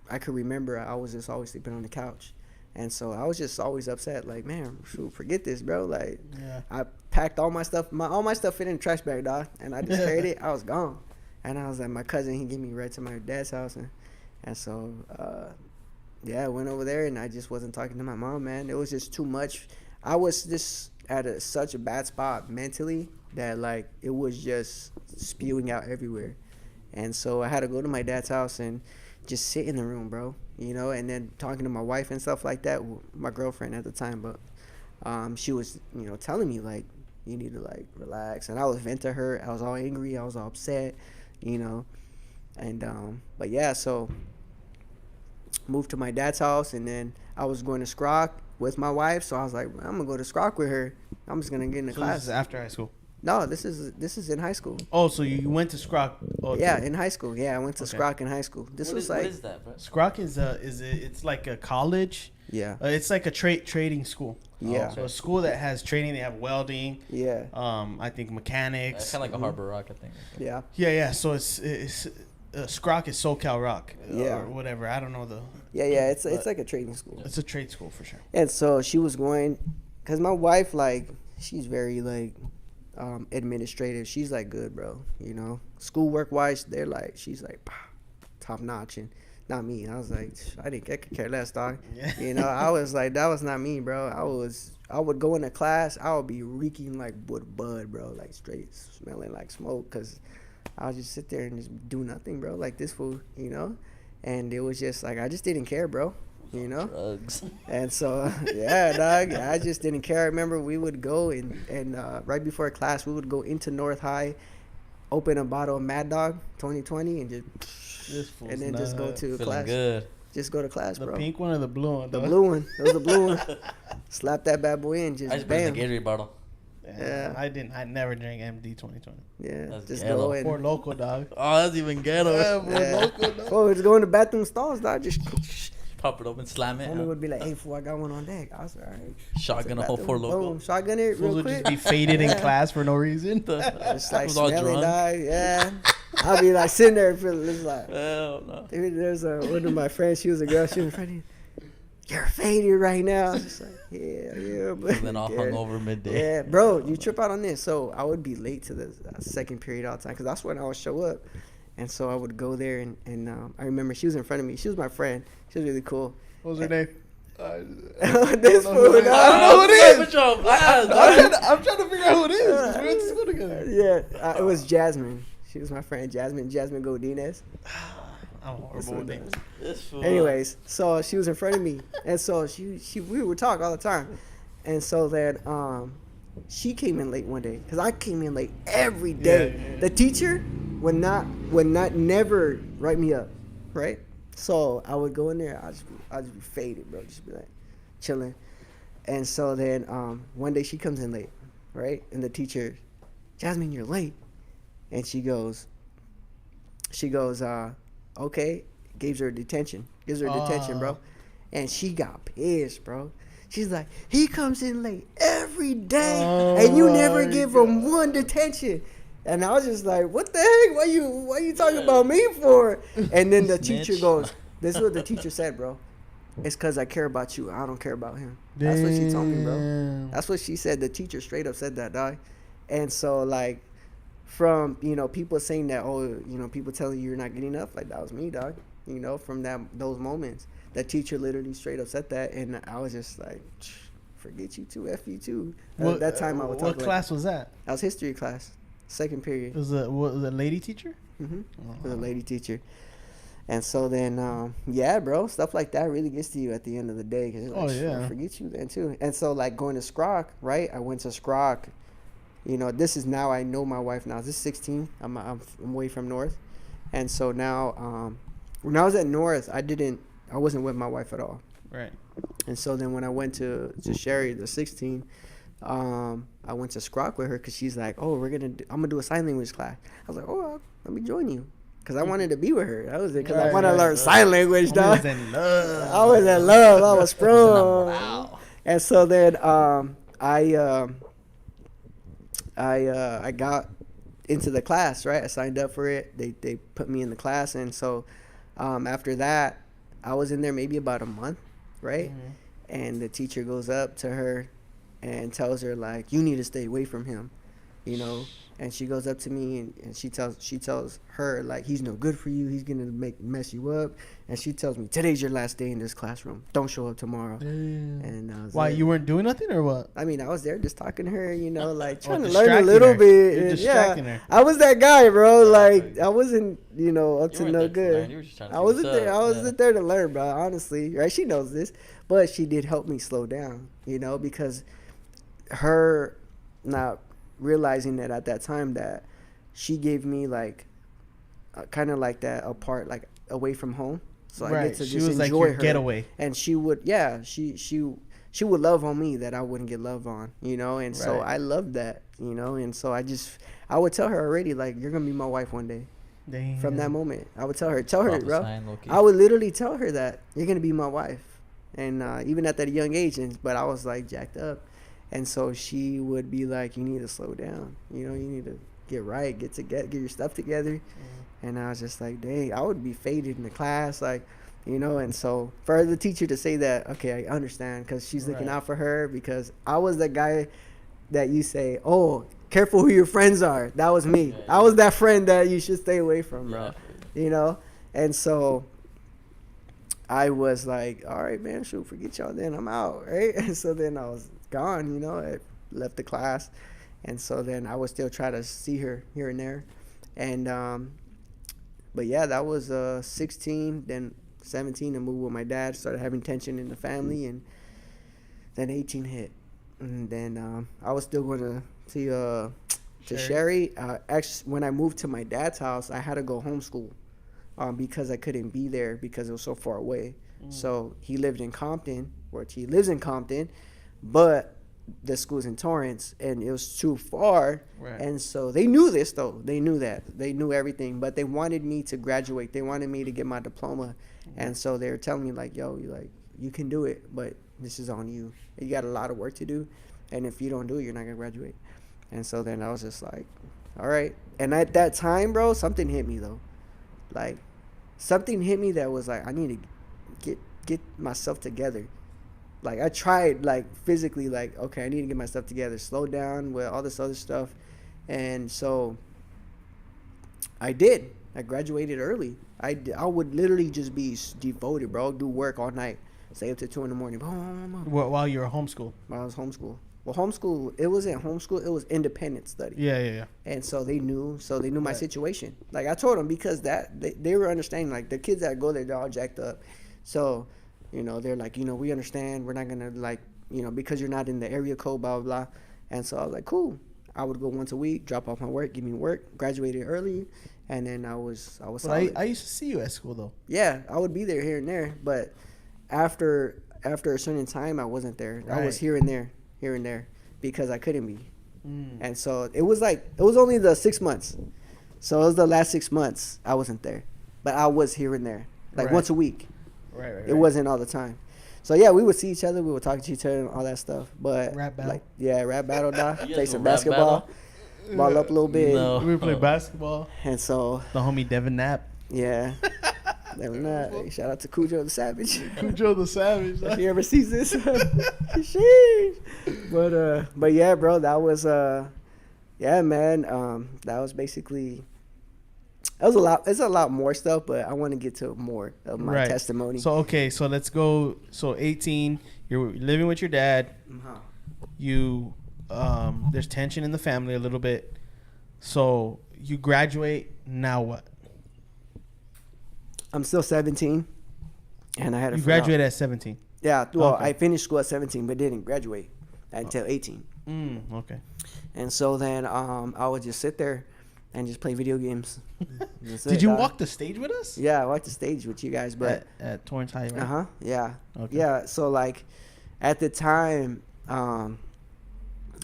I could remember I was just always sleeping on the couch. And so I was just always upset, like, man, shoot, forget this, bro. Like, I packed all my stuff. All my stuff fit in the trash bag, dog. And I just carried it. I was gone. And I was like, my cousin, he gave me right to my dad's house. And so, I went over there, and I just wasn't talking to my mom, man. It was just too much. I was just at such a bad spot mentally that, like, it was just spewing out everywhere. And so I had to go to my dad's house and just sit in the room, bro, you know, and then talking to my wife and stuff like that, my girlfriend at the time, but she was, you know, telling me, like, you need to, like, relax. And I was vent to her. I was all angry. I was all upset, you know. And but yeah, so moved to my dad's house, and then I was going to Scrock with my wife, so I was like, I'm gonna go to Scrock with her. I'm just gonna get in the class. This is after high school? No, this is in high school. Oh, so you went to Scrock? Yeah, in high school. Yeah, I went to Scrock in high school. What is that, bro? Scrock it's like a college. Yeah. It's like a trading school. Yeah. So a school that has training. They have welding. Yeah. I think mechanics. It's kind of like a Harbor Rock, I think. Yeah. Yeah. So it's Scrock is SoCal Rock. Yeah. Or whatever. I don't know the. Yeah. It's like a trading school. It's a trade school for sure. And so she was going, cause my wife, like, she's very, like, administrative. She's like good, bro, you know, schoolwork wise, they're like, she's like top notch. And not me. I was like, I could care less, dog. You know, I was like, that was not me, bro. I would go into class, I would be reeking like with bud, bro, like straight smelling like smoke, because I would just sit there and just do nothing, bro, like this fool, you know. And it was just like, I just didn't care, bro, you know. Drugs. And so, yeah, dog, I just didn't care. I remember we would go and right before class, we would go into North High, open a bottle of Mad Dog 2020, and then nuts. just go to Feeling class. Good. Just go to class, bro. The pink one or the blue one? The blue one. It was the blue one. Slap that bad boy in, I just just put in bam. the Gatorade bottle. Yeah. I never drank MD 2020. Yeah, That's just ghetto. go in. For local, dog. Oh, that's even ghetto. Local, dog. Oh, it's going to bathroom stalls, dog. Just Pop it open, slam it. homie would be like, "Hey, fool, I got one on deck." I was like, "All right." Shotgun a whole Bathroom, 4 local. boom, shotgun it Fools real would quick. just be faded in class for no reason. Just like Was all smelling, drunk. dog. Yeah. I'll be like sitting there feeling just like. Hell no. Dude, there's one of my friends. She was a girl. She was in front of me. You're faded right now. I was just like, yeah. But And then all hung over midday. Yeah, bro, you trip out on this. So I would be late to the second period all the time because that's when I would show up. And so I would go there, and I remember she was in front of me. She was my friend. She was really cool. What was her name? This fool, I don't know who it is. I'm trying to figure out who it is. We went to school together. Yeah, it was Jasmine. She was my friend, Jasmine Godinez. I'm horrible with names. Anyways, so she was in front of me, and so we would talk all the time, and so then she came in late one day because I came in late every day. Yeah. The teacher would not never write me up, right? So I would go in there, I'd just be faded, bro, just be like chilling, and so then one day she comes in late, right? And the teacher, Jasmine, you're late, and she goes, okay, gives her detention, bro. And she got pissed, bro. She's like, he comes in late every day, and you never give him one detention. And I was just like, what the heck? Why you talking about me for? And then the teacher goes, this is what the teacher said, bro. It's because I care about you. I don't care about him. That's what she told me, bro. That's what she said. The teacher straight up said that, dog. And so, like, from, you know, people saying that, oh, you know, people telling you you're not getting enough, like, that was me, dog. You know, from those moments. The teacher literally straight up said that, and I was just like, forget you too, F you too. That time I would talk What class was that? That was history class, second period. Was a lady teacher? Mm-hmm. It was a lady teacher. And so then, yeah, bro, stuff like that really gets to you at the end of the day. Cause you're like, forget you then too. And so, like, going to Scrock, right? I went to Scrock. You know, this is now I know my wife now. This is 16. I'm away from North. And so now, when I was at North, I wasn't with my wife at all. Right. And so then when I went to Sherry, the 16, I went to Scrock with her because she's like, oh, I'm gonna do a sign language class. I was like, oh, let me join you. Because I wanted to be with her. That was it. Because I want to learn sign language, dog. I was in love. I was in love. I was sprung. Wow. And so then I got into the class, right? I signed up for it. They put me in the class. And so after that, I was in there maybe about a month, right? Mm-hmm. And the teacher goes up to her and tells her, like, you need to stay away from him, you know? And she goes up to me and she tells her, like, he's no good for you. He's going to mess you up. And she tells me, today's your last day in this classroom. Don't show up tomorrow. Damn. And I was Why, like, you weren't doing nothing or what? I mean, I was there just talking to her, you know, like trying to learn a little bit. You're distracting her. I was that guy, bro. Yeah, like, I wasn't, you know, up to no good. You were just trying to I wasn't there. I wasn't there to learn, bro, honestly. Right? She knows this. But she did help me slow down, you know, because her not realizing that at that time that she gave me like kind of like that apart, like away from home, so I get to she just was enjoy like your her getaway. And she would, she would love on me that I wouldn't get love on, you know. And so I loved that, you know. And so I would tell her already, like, you're gonna be my wife one day. Damn. From that moment, I would tell her, bro. I would literally tell her that you're gonna be my wife, and even at that young age, but I was like jacked up. And so she would be like, you need to slow down, you know, you need to get right, get your stuff together. Mm-hmm. And I was just like, dang, I would be faded in the class, like, you know. And so for the teacher to say that, okay, I understand, because she's looking out for her, because I was the guy that you say, oh, careful who your friends are. That was me. Yeah. I was that friend that you should stay away from, bro. Yeah. You know. And so I was like, all right, man, shoot, forget y'all then, I'm out, right? And so then I was gone, you know. I left the class. And so then I would still try to see her here and there. And but yeah, that was 16. Then 17, I moved with my dad, started having tension in the family. And then 18 hit. And then I was still going to Sherry. Actually, when I moved to my dad's house, I had to go homeschool because I couldn't be there because it was so far away. So he lived in Compton, or he lives in Compton, but the school's in Torrance, and it was too far. Right. And so they knew this, though. They knew that. They knew everything, but they wanted me to graduate. They wanted me to get my diploma. And so they were telling me, like, yo, you can do it, but this is on you. You got a lot of work to do, and if you don't do it, you're not going to graduate. And so then I was just like, all right. And at that time, bro, something hit me, though. Like, something hit me that was like, I need to get myself together. Like, I tried, like, physically, like, okay, I need to get my stuff together, slow down with all this other stuff. And so I did. I graduated early. I would literally just be devoted, bro. Do work all night. Stay up to 2 in the morning. While you were homeschooled? While I was homeschooled. Well, homeschool, it wasn't homeschool. It was independent study. Yeah. And so they knew my situation. Like, I told them, because they were understanding. Like, the kids that go there, they're all jacked up. So, you know, they're like, you know, we understand. We're not going to, like, you know, because you're not in the area code, blah, blah, blah. And so I was like, cool. I would go once a week, drop off my work, give me work, graduated early, and then I was solid. I used to see you at school, though. Yeah, I would be there here and there. But after a certain time, I wasn't there. Right. I was here and there, because I couldn't be. And so it was only the 6 months. So it was the last 6 months I wasn't there. But I was here and there, like once a week. Right. It wasn't all the time. So yeah, we would see each other, we would talk to each other and all that stuff. But rap battle. Like, yeah, rap battle, play some basketball, ball up a little bit. No. We would play basketball. And so the homie Devin Knapp. Yeah. Devin Knapp. Hey, shout out to Cujo the Savage. Cujo the Savage. If he ever sees this. But yeah, bro, that was yeah, man. That was basically. It was a lot. It's a lot more stuff, but I want to get to more of my testimony. So okay, so let's go. So 18, you're living with your dad. Uh-huh. You, there's tension in the family a little bit. So you graduate. Now what? I'm still 17, and I had. You graduated at 17. Yeah. Well, okay. I finished school at 17, but didn't graduate until 18. Okay. And so then I would just sit there. and just play video games. Did you walk the stage with us? Yeah, I walked the stage with you guys, but at Torrance High, right? Yeah. Okay. Yeah. So like, at the time, I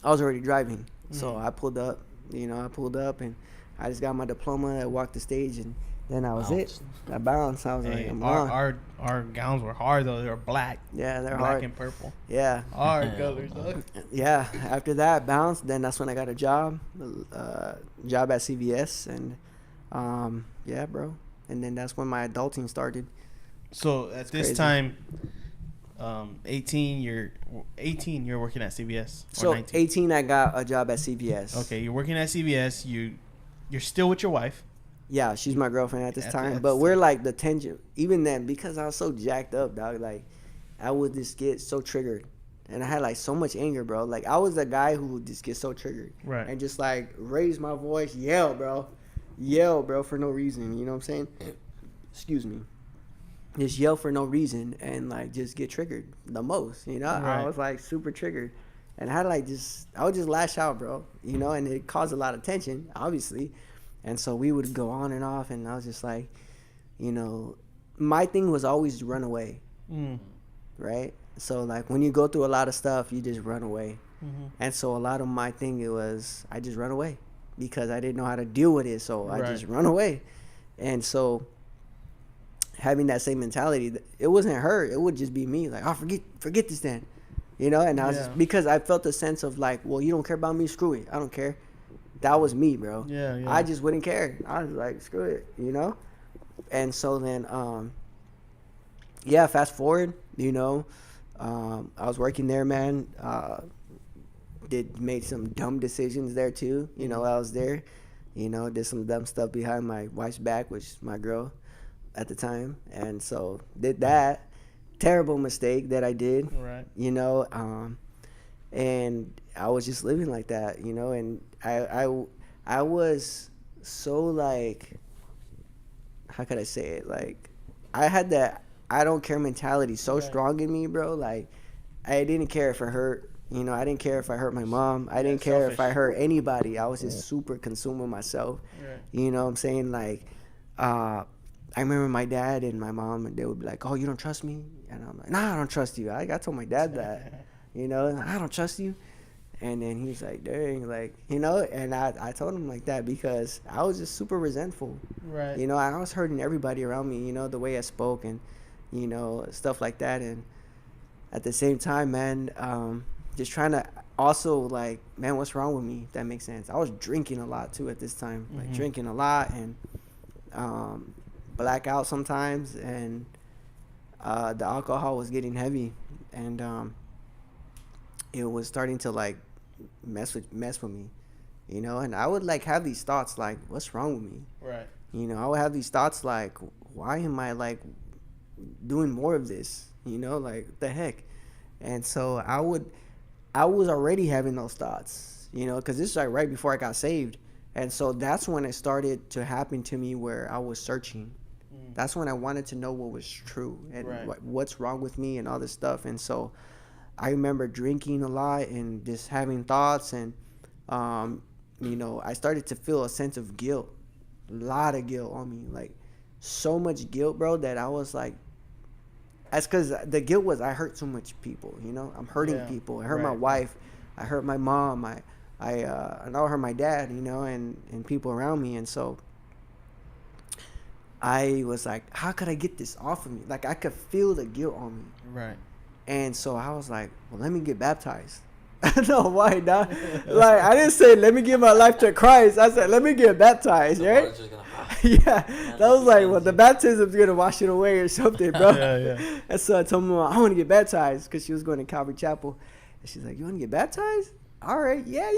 was already driving, so I pulled up. And I just got my diploma. I walked the stage, and then that was it. I bounced. I was like, I'm on. Our gowns were hard though. They were black. Yeah, they're black hard. and purple. Yeah. Hard colors though. Yeah. After that, bounced. Then that's when I got a job at CVS, and yeah, bro. And then that's when my adulting started. So at this time, 18, you're working at CVS. So 19? 18, I got a job at CVS. Okay, you're working at CVS. You're still with your wife. Yeah, she's my girlfriend at this time. But we're like the tension. Even then, because I was so jacked up, dog, like I would just get so triggered. And I had like so much anger, bro. Like I was the guy who would just get so triggered. Right. And just like raise my voice, yell, bro, for no reason. You know what I'm saying? Excuse me. Just yell for no reason and like just get triggered the most, you know? Right. I was like super triggered. And I would just lash out, bro, you know, and it caused a lot of tension, obviously. And so we would go on and off, and I was just like, you know, my thing was always run away, right? So, like, when you go through a lot of stuff, you just run away. Mm-hmm. And so a lot of my thing, I just run away because I didn't know how to deal with it, so I just run away. And so having that same mentality, it wasn't her, it would just be me, like, oh, forget this then, you know? And I was just, because I felt a sense of like, well, you don't care about me, screw it, I don't care. That was me, bro. Yeah. I just wouldn't care. I was like, screw it, you know? And so then, fast forward, you know, I was working there, man. Made some dumb decisions there too. You know, I was there, you know, did some dumb stuff behind my wife's back, which is my girl at the time. And so did that terrible mistake that I did, right? You know, and I was just living like that, you know, and I was so like, how could I say it? Like, I had that I don't care mentality so strong in me, bro. Like, I didn't care if I hurt, you know, I didn't care if I hurt my mom. I didn't care if I hurt anybody. I was just super consumed with myself. Right. You know what I'm saying? Like, I remember my dad and my mom, and they would be like, oh, you don't trust me? And I'm like, nah, I don't trust you. I told my dad that, you know, I don't trust you. And then he's like, dang, like, you know, and I told him like that because I was just super resentful. Right. You know, I was hurting everybody around me, you know, the way I spoke and, you know, stuff like that. And at the same time, man, just trying to also, like, man, what's wrong with me? If that makes sense. I was drinking a lot, too, at this time. Like, drinking a lot and black out sometimes. And the alcohol was getting heavy. And it was starting to, like, mess with me, you know? And I would, like, have these thoughts, like, what's wrong with me? Right. You know, I would have these thoughts, like, why am I, like, doing more of this? You know, like, what the heck? And so I was already having those thoughts, you know, because this is like right before I got saved. And so that's when it started to happen to me where I was searching. That's when I wanted to know what was true and what's wrong with me and all this stuff. And so I remember drinking a lot and just having thoughts. And, you know, I started to feel a sense of guilt, a lot of guilt on me, like so much guilt, bro, that I was like, that's because the guilt was I hurt so much people, you know. I'm hurting people. I hurt my wife. I hurt my mom. I hurt my dad, you know, and people around me. And so I was like, how could I get this off of me? Like, I could feel the guilt on me. Right. And so I was like, well, let me get baptized. I don't know why, dog. Like, I didn't say, let me give my life to Christ. I said, let me get baptized, right? Yeah, that was like, well, the baptism's gonna wash it away or something, bro. Yeah. And so I told my mom, I want to get baptized because she was going to Calvary Chapel, and she's like, you want to get baptized? All right, yeah,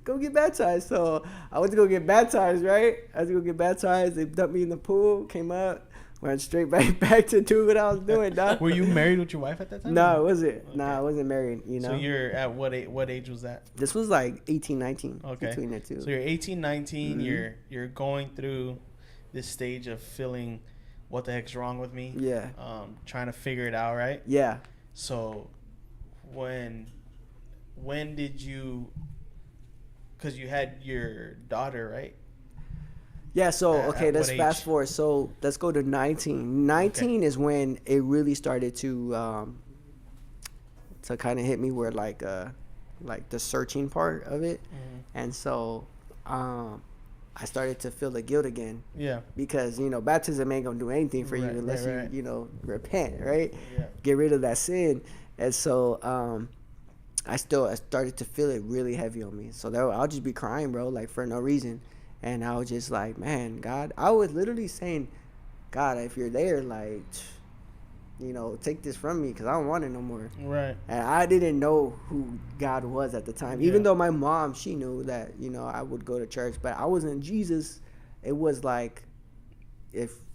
go get baptized. So I went to go get baptized, right? I was to go get baptized. They dumped me in the pool, came out, went straight back to do what I was doing, dog. Were you married with your wife at that time? No, I wasn't. Okay. No, I wasn't married, you know. So you're at what age was that? This was like 18, 19. Okay. Between the two. So you're 18, 19. Mm-hmm. You're going through this stage of feeling what the heck's wrong with me. Yeah. Trying to figure it out, right? Yeah. So when did you, because you had your daughter, right? Yeah, so okay, At let's what fast age? forward. So let's go to 19. 19 is when it really started to kind of hit me where like the searching part of it. And so I started to feel the guilt again Yeah. because baptism ain't gonna do anything for you Right, unless right. you repent, right? Yeah. Get rid of that sin. And so I started to feel it really heavy on me. So I'll just be crying, bro, like for no reason. And I was just like, man, God, I was literally saying, God, if you're there, like, take this from me because I don't want it no more. Right. And I didn't know who God was at the time. Even Yeah. though my mom, she knew that, I would go to church, but I wasn't Jesus. It was like,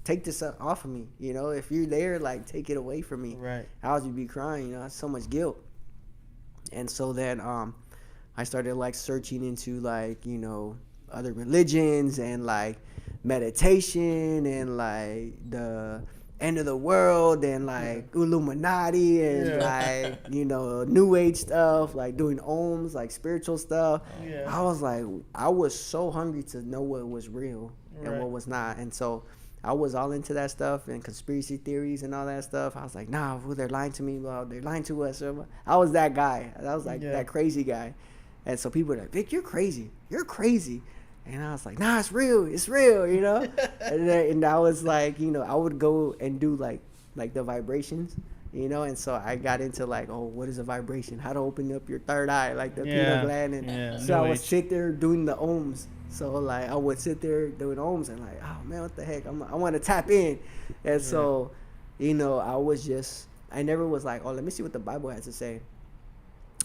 take this off of me, if you're there, like, take it away from me. Right. I would just be crying, so much guilt. And so then I started like searching into like, other religions and like meditation and like the end of the world and like Illuminati and like new age stuff, like doing ohms, like spiritual stuff. Yeah. I was so hungry to know what was real and what was not. And so I was all into that stuff and conspiracy theories and all that stuff. I was like, nah, they're lying to me. Well, they're lying to us. I was that guy. I was like that crazy guy. And so people were like, Vic, you're crazy. You're crazy. And I was like, nah, it's real. It's real, and I was like, I would go and do like the vibrations, and so I got into like, oh, what is a vibration? How to open up your third eye, like the pineal gland. And so I would sit there doing the ohms. So like I would sit there doing ohms and like, oh man, what the heck? I want to tap in. And so, I never was like, oh, let me see what the Bible has to say.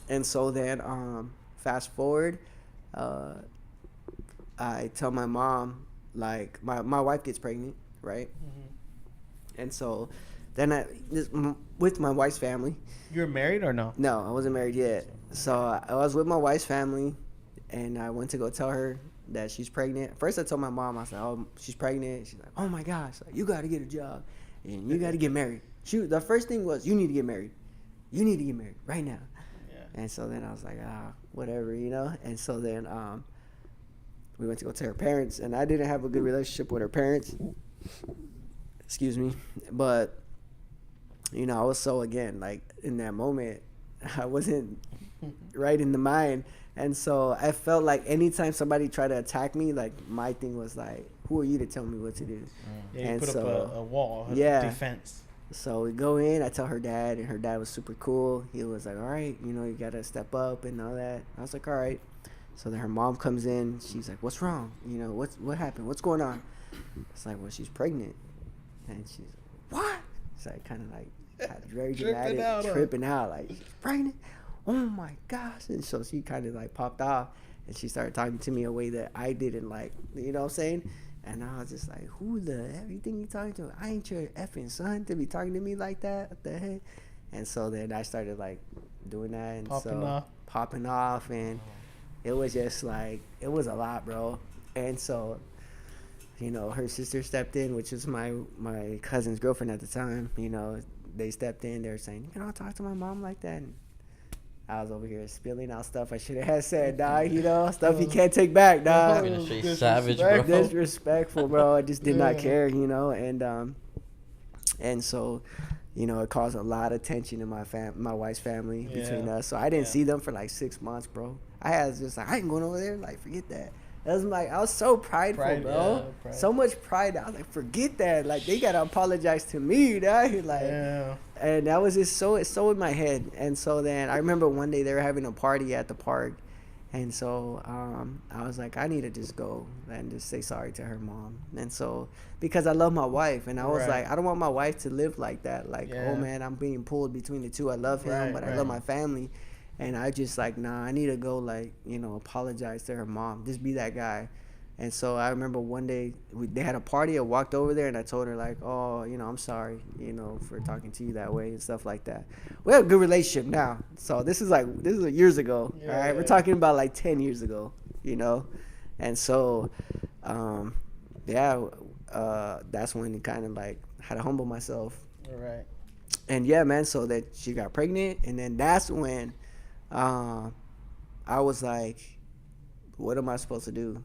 And so then fast forward, I tell my mom, like, my wife gets pregnant, right? And so then with my wife's family. You're married or no? No, I wasn't married yet. So I was with my wife's family, and I went to go tell her that she's pregnant. First, I told my mom, I said, oh, she's pregnant. She's like, oh, my gosh, like, you got to get a job, and you got to get married. The first thing was, you need to get married. You need to get married right now. Yeah. And so then I was like, whatever, And so then we went to go to her parents, and I didn't have a good relationship with her parents. Excuse me. But, I was so, again, like, in that moment, I wasn't right in the mind. And so I felt like anytime somebody tried to attack me, like, my thing was like, who are you to tell me what to do? Yeah, you put up a wall, defense. So we go in, I tell her dad, and her dad was super cool. He was like, all right, you got to step up and all that. I was like, all right. So then her mom comes in. She's like, what's wrong? What happened? What's going on? It's like, well, she's pregnant. And she's like, what? It's like kind of like very dramatic, tripping out. Like, she's pregnant? Oh, my gosh. And so she kind of like popped off. And she started talking to me a way that I didn't like, you know what I'm saying? And I was just like, who the hell you think you talking to? I ain't your effing son to be talking to me like that. What the heck? And so then I started like doing that. And popping off. And it was just like, it was a lot, bro. And so, her sister stepped in, which is my cousin's girlfriend at the time. They stepped in. They were saying, you don't talk to my mom like that. And I was over here spilling out stuff I should have said, dog. Stuff you can't take back, dog. Being a straight savage, bro. Disrespectful, bro. I just did not care, and so, it caused a lot of tension in my wife's family between us. So I didn't see them for like 6 months, bro. I was just like, I ain't going over there. Like, forget that. I was so prideful, bro. Yeah, so much pride. I was like, forget that. Like, they gotta apologize to me, dog. Like, and that was just so in my head. And so then I remember one day they were having a party at the park, and so I was like, I need to just go and just say sorry to her mom. And so because I love my wife, and I was like, I don't want my wife to live like that. Like, oh man, I'm being pulled between the two. I love him, but I love my family. And I just like, nah, I need to go, like, apologize to her mom. Just be that guy. And so I remember one day they had a party. I walked over there and I told her, like, oh, I'm sorry, for talking to you that way and stuff like that. We have a good relationship now. So this is years ago. All right. We're talking about like 10 years ago, And so, that's when it kind of like had to humble myself. All right. And yeah, man, so that she got pregnant. And then that's when I was like, what am I supposed to do?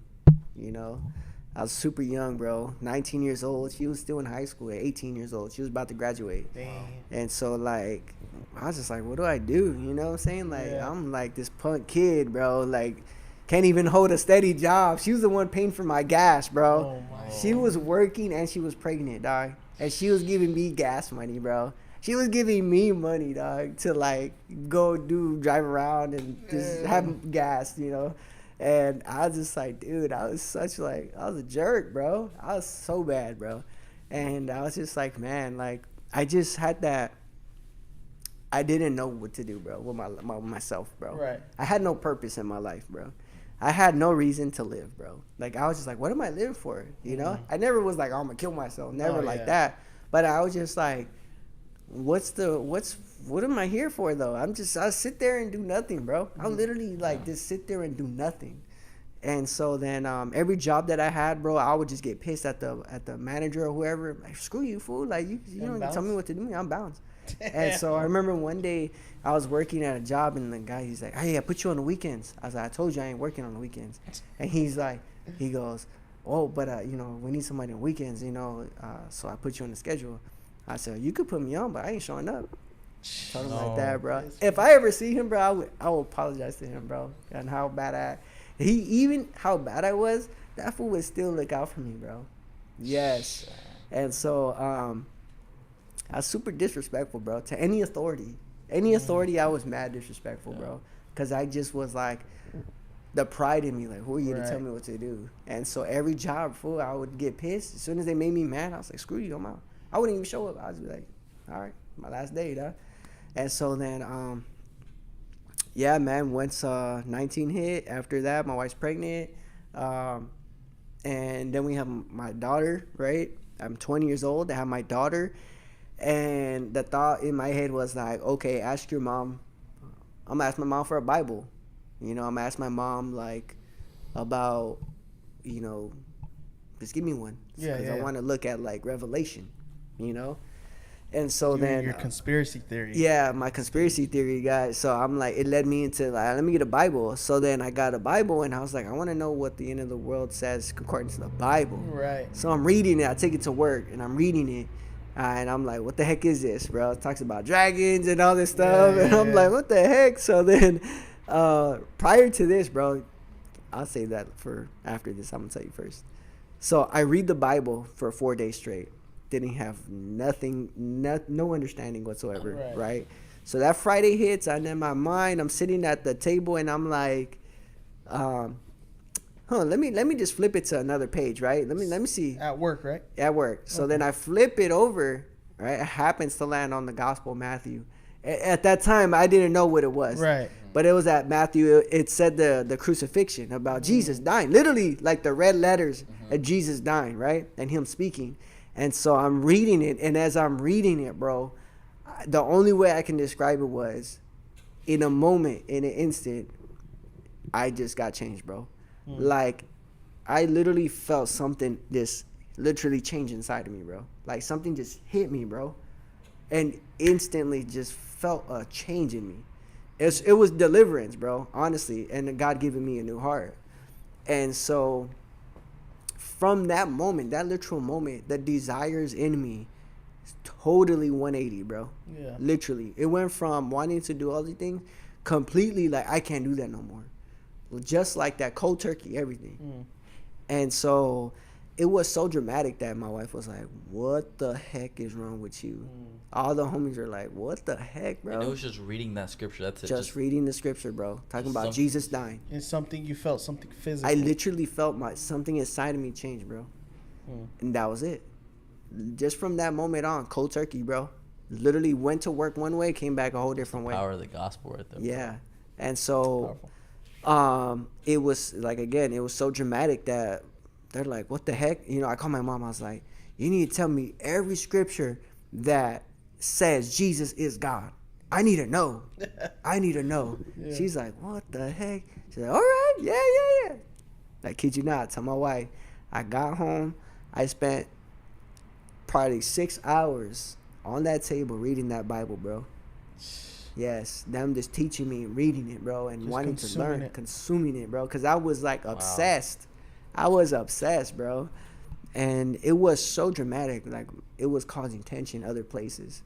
I was super young, bro. 19 years old. She was still in high school at 18 years old. She was about to graduate. Damn. And so, like, I was just like, what do I do? You know what I'm saying? Like, Yeah. I'm like this punk kid, bro. Like, can't even hold a steady job. She was the one paying for my gas, bro. Oh, my. She was working and she was pregnant, dog. And she was giving me gas money, bro. She was giving me money, dog, to, like, go drive around and just have gas, you know? And I was just like, dude, I was a jerk, bro. I was so bad, bro. And I was just like, man, like, I just had that. I didn't know what to do, bro, with myself, bro. Right. I had no purpose in my life, bro. I had no reason to live, bro. Like, I was just like, what am I living for? You know? I never was like, oh, I'm gonna kill myself. Never that. But I was just like, what am I here for, though? I sit there and do nothing, bro. I literally, like, just sit there and do nothing. And so then every job that I had, bro, I would just get pissed at the manager or whoever. Like, screw you, fool. Like, you don't tell me what to do. I'm bounced. And so I remember one day I was working at a job, and the guy, he's like, hey, I put you on the weekends. I was like, I told you I ain't working on the weekends. And he goes, oh, but, you know, we need somebody on weekends, you know, so I put you on the schedule. I said, you could put me on, but I ain't showing up. Told him like that, bro. If I ever see him, bro, I would apologize to him, bro, and how bad how bad I was, that fool would still look out for me, bro. Yes. And so I was super disrespectful, bro, to any authority. Any authority, I was mad disrespectful, bro, because I just was like, the pride in me, like, who are you to tell me what to do? And so every job, fool, I would get pissed. As soon as they made me mad, I was like, screw you, I'm out. I wouldn't even show up. I was like, all right, my last day, dog. And so then, yeah, man, once 19 hit, after that, my wife's pregnant. And then we have my daughter, right? I'm 20 years old. I have my daughter. And the thought in my head was like, okay, ask your mom. I'm going to ask my mom for a Bible. You know, I'm going to ask my mom, like, about, you know, just give me one. Because I want to look at, like, Revelation, you know? And so your conspiracy theory. Yeah, my conspiracy theory, guys. So I'm like, it led me into, like, let me get a Bible. So then I got a Bible, and I was like, I want to know what the end of the world says according to the Bible. Right. So I'm reading it. I take it to work, and I'm reading it. And I'm like, what the heck is this, bro? It talks about dragons and all this stuff. And I'm like, what the heck? So then prior to this, bro, I'll save that for after this. I'm going to tell you first. So I read the Bible for 4 days straight. Didn't have nothing, no understanding whatsoever, right? So that Friday hits, and in my mind, I'm sitting at the table, and I'm like, let me just flip it to another page, right? Let me see. At work, right? At work. So then I flip it over, right? It happens to land on the Gospel of Matthew. At that time, I didn't know what it was. Right. But it was at Matthew. It said the crucifixion, about Jesus dying. Literally, like the red letters of Jesus dying, right? And him speaking. And so I'm reading it. And as I'm reading it, bro, the only way I can describe it was, in a moment, in an instant, I just got changed, bro. Like, I literally felt something just literally change inside of me, bro. Like, something just hit me, bro. And instantly just felt a change in me. It was deliverance, bro, honestly. And God giving me a new heart. And so from that moment, that literal moment, the desires in me totally 180, bro. Yeah. Literally. It went from wanting to do all these things completely like, I can't do that no more. Just like that, cold turkey, everything. And so it was so dramatic that my wife was like, what the heck is wrong with you? All the homies are like, what the heck, bro? And it was just reading that scripture. That's it. Just reading the scripture, bro. Talking about Jesus dying. And something you felt, something physical. I literally felt something inside of me change, bro. And that was it. Just from that moment on, cold turkey, bro. Literally went to work one way, came back a whole different way. Power of the gospel right there. Yeah. And so it was like, again, it was so dramatic that they're like, what the heck? You know, I called my mom. I was like, you need to tell me every scripture that says Jesus is God. I need to know. I need to know. Yeah. She's like, what the heck? She's like, all right, yeah. I kid you not. Tell my wife, I got home. I spent probably 6 hours on that table reading that Bible, bro. Yes, them just teaching me and reading it, bro, and just wanting to learn, consuming it, bro, because I was like obsessed. I was obsessed, bro. And it was so dramatic, like it was causing tension other places.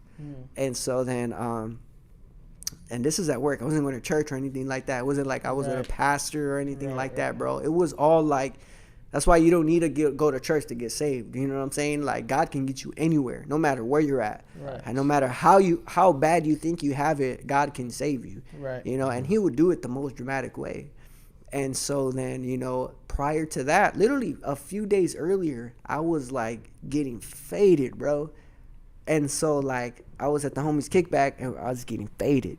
And so then and this is at work. I wasn't going to church or anything like that. It wasn't like I was a pastor or anything like that, bro. It was all like, that's why you don't need to go to church to get saved. You know what I'm saying? Like, God can get you anywhere, no matter where you're at. Right. And no matter how bad you think you have it, God can save you. Right. You know, and he would do it the most dramatic way. And so then, you know, prior to that, literally a few days earlier, I was like getting faded, bro. And so like I was at the homies kickback and I was getting faded,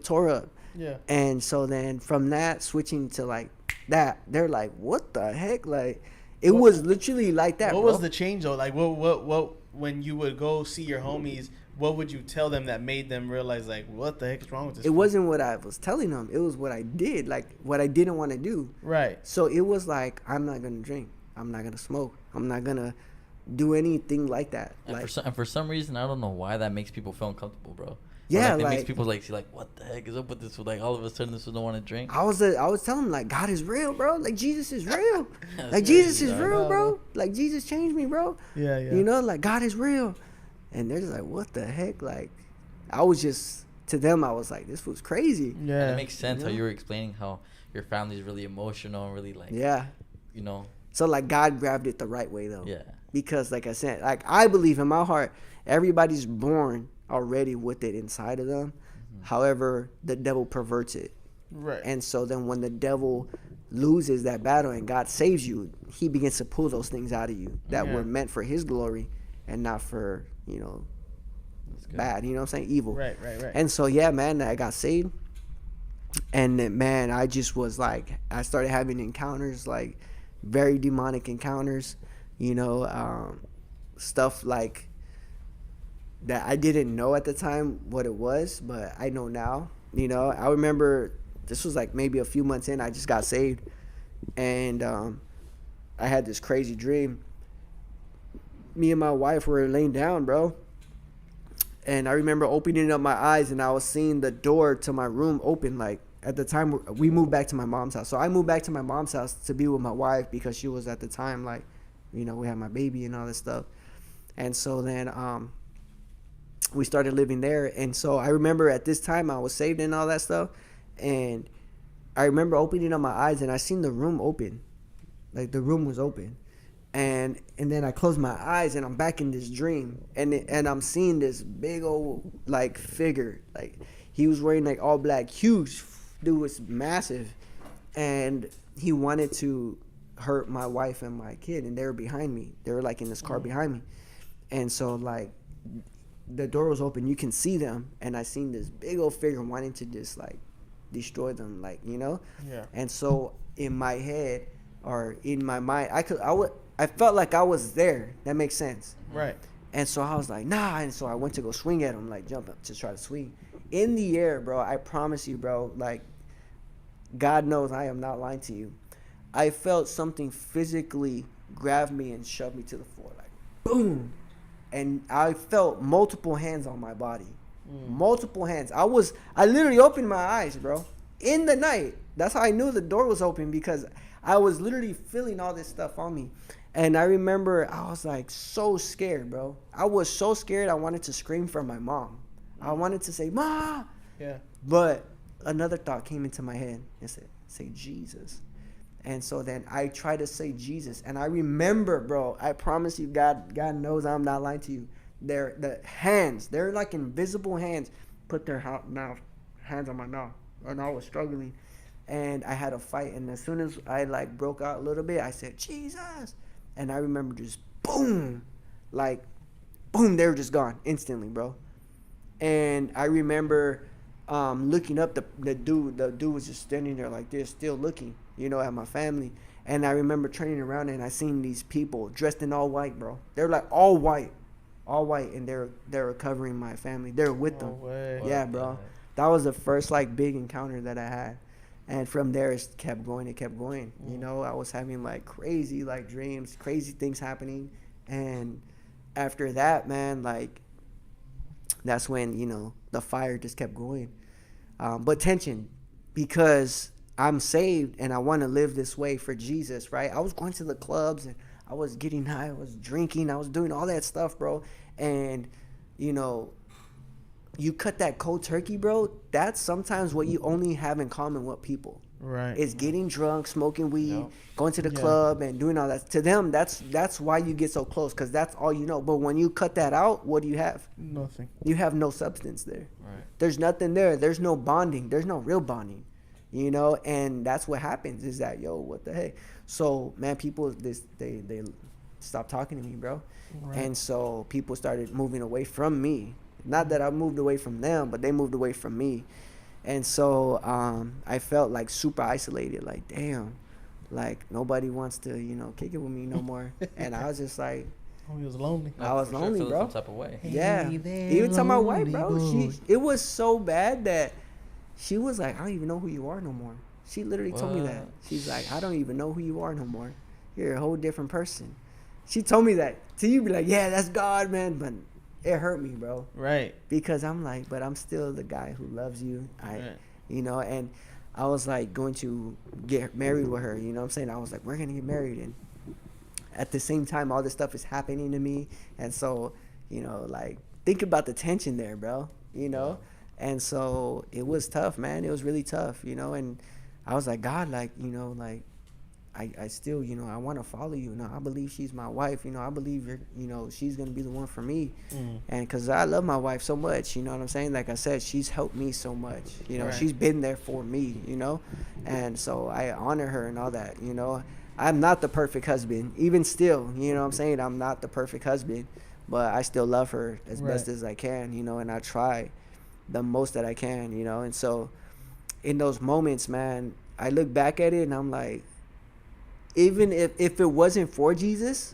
tore up. Yeah. And so then from that, switching to like that, they're like, what the heck? Like, it was literally like that, What bro. was the change though? Like what when you would go see your homies, what would you tell them that made them realize like, what the heck is wrong with this? It wasn't what I was telling them. It was what I did, like what I didn't want to do. Right. So it was like, I'm not going to drink. I'm not going to smoke. I'm not going to do anything like that. And Like, for some reason, I don't know why that makes people feel uncomfortable, bro. Yeah, Or, it like, makes people like see like, what the heck is up with this? Like all of a sudden, this one don't want to drink. I was telling them like, God is real, bro. Like Jesus is real. That's Like Jesus crazy, is dog. real, bro. Like Jesus changed me, bro. Yeah, yeah. You know, like God is real. And they're just like, what the heck? Like, I was just, to them, I was like, this was crazy. Yeah. And it makes sense You how know? you were explaining how your family's really emotional and really like, Yeah. you know, So like God grabbed it the right way though. yeah. Because like I said, like I believe in my heart, everybody's born already with it inside of them. However, the devil perverts it. Right. And so then when the devil loses that battle and God saves you, he begins to pull those things out of you that Yeah. were meant for his glory and not for, you know, bad, you know what I'm saying? Evil. Right. And so, yeah, man, I got saved. And then, man, I just was like, I started having encounters, like very demonic encounters, you know, stuff like that I didn't know at the time what it was, but I know now. You know, I remember this was like maybe a few months in, I just got saved. And I had this crazy dream. Me and my wife were laying down, bro. And I remember opening up my eyes and I was seeing the door to my room open. Like at the time we moved back to my mom's house. So I moved back to my mom's house to be with my wife because she was at the time like, you know, we had my baby and all this stuff. And so then we started living there. And so I remember at this time I was saved and all that stuff. And I remember opening up my eyes and I seen the room open. Like the room was open. And then I closed my eyes and I'm back in this dream and I'm seeing this big old like figure. Like he was wearing like all black, huge dude, was massive, and he wanted to hurt my wife and my kid, and they were behind me. They were like in this car behind me. And so like the door was open, you can see them, and I seen this big old figure wanting to just like destroy them, like, you know. Yeah. And so in my head or in my mind, I felt like I was there. That makes sense. Right. And so I was like, nah. And so I went to go swing at him, like jump up to try to swing. In the air, bro, I promise you, bro, like, God knows I am not lying to you. I felt something physically grab me and shove me to the floor, like, boom. And I felt multiple hands on my body. Multiple hands. I literally opened my eyes, bro, in the night. That's how I knew the door was open, because I was literally feeling all this stuff on me. And I remember I was like so scared, bro. I was so scared I wanted to scream for my mom. I wanted to say, Ma! Yeah. But another thought came into my head and said, say Jesus. And so then I tried to say Jesus. And I remember, bro, I promise you, God knows I'm not lying to you. The hands, they're like invisible hands, put their hands on my mouth. And I was struggling. And I had a fight. And as soon as I like broke out a little bit, I said, Jesus. And I remember just boom, like boom, they were just gone instantly, bro. And I remember looking up, the dude was just standing there like this, still looking, you know, at my family. And I remember turning around and I seen these people dressed in all white, bro. They're like all white, and they were covering my family. They were with them. Way. Yeah, bro. That was the first like big encounter that I had. And from there, it kept going. You know, I was having like crazy like dreams, crazy things happening. And after that, man, like that's when, you know, the fire just kept going. But tension, because I'm saved and I want to live this way for Jesus, right? I was going to the clubs and I was getting high, I was drinking, I was doing all that stuff, bro. And, you know, you cut that cold turkey, bro. That's sometimes what you only have in common with people. Right. Is getting drunk, smoking weed, Yep. going to the club and doing all that. To them, that's why you get so close, because that's all you know. But when you cut that out, what do you have? Nothing. You have no substance there. Right. There's nothing there. There's no bonding. There's no real bonding, you know. And that's what happens is that, yo, what the heck? So, man, people, they stopped talking to me, bro. Right. And so people started moving away from me. Not that I moved away from them, but they moved away from me. And so I felt like super isolated, like, damn, like nobody wants to, you know, kick it with me no more. And I was just like, Oh, he was lonely. I was lonely, feeling bro. Some type of way. Yeah. Hey there, Even to my wife, bro. lonely It was so bad that she was like, I don't even know who you are no more. She literally told me that. What? She's like, I don't even know who you are no more. You're a whole different person. She told me that. So you be like, yeah, that's God, man. But it hurt me, bro. Right. Because I'm like, but I'm still the guy who loves you. Right. You know, and I was like going to get married with her. You know what I'm saying? I was like, we're going to get married. And at the same time, all this stuff is happening to me. And so, you know, like, think about the tension there, bro. You know? And so it was tough, man. It was really tough, you know? And I was like, God, like, you know, like, I still, you know, I want to follow you. No, I believe she's my wife. You know, I believe you're, you know, she's going to be the one for me. And because I love my wife so much, you know what I'm saying? Like I said, she's helped me so much. You know, Right. she's been there for me, you know? And so I honor her and all that, you know? I'm not the perfect husband. Even still, you know what I'm saying? I'm not the perfect husband. But I still love her as Right. best as I can, you know? And I try the most that I can, you know? And so in those moments, man, I look back at it and I'm like, even if it wasn't for Jesus,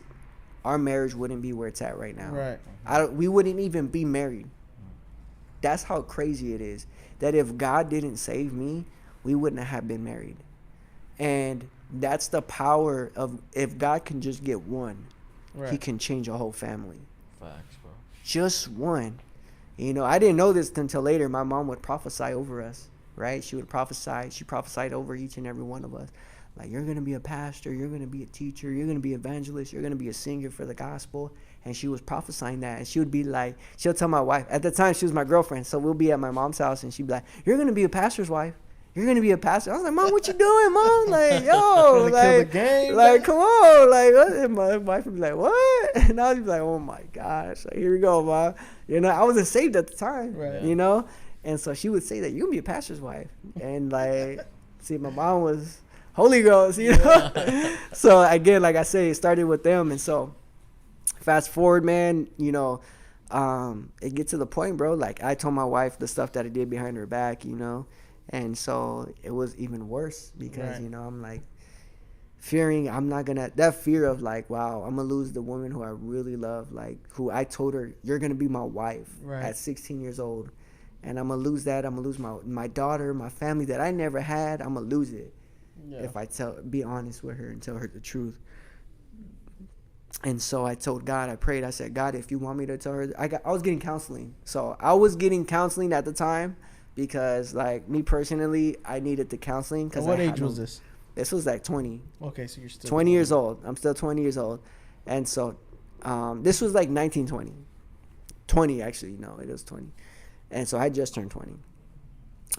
our marriage wouldn't be where it's at right now. Right. We wouldn't even be married. That's how crazy it is. That if God didn't save me, we wouldn't have been married. And that's the power of, if God can just get one, Right. he can change a whole family. Facts, bro. Just one. You know, I didn't know this until later. My mom would prophesy over us, right? She would prophesy. She prophesied over each and every one of us. Like, you're going to be a pastor. You're going to be a teacher. You're going to be an evangelist. You're going to be a singer for the gospel. And she was prophesying that. And she would be like, she'll tell my wife. At the time, she was my girlfriend. So we'll be at my mom's house. And she'd be like, you're going to be a pastor's wife. You're going to be a pastor. I was like, Mom, what you doing, Mom? Like, yo, like, game, like, come on. Like, what? And my wife would be like, what? And I would be like, oh, my gosh. Like, here we go, Mom. You know, I wasn't saved at the time, Right. you know? And so she would say that, you're going to be a pastor's wife. And, like, see, my mom was Holy Ghost, you know? So, again, like I say, it started with them. And so, fast forward, man, you know, it gets to the point, bro. Like, I told my wife the stuff that I did behind her back, you know? And so it was even worse because, Right. you know, I'm like fearing I'm not going to, that fear of like, wow, I'm going to lose the woman who I really love, like who I told her, you're going to be my wife Right. at 16 years old. And I'm going to lose that. I'm going to lose my daughter, my family that I never had. I'm going to lose it if I be honest with her and tell her the truth. And so I told God, I prayed, I said, God, if you want me to tell her, I was getting counseling. So I was getting counseling at the time. Because, like, me personally, I needed the counseling. At what age was this? This was, like, 20. Okay, so you're still 20 years old. I'm still 20 years old. And so this was, like, 1920. 20, actually. No, it was 20. And so I just turned 20.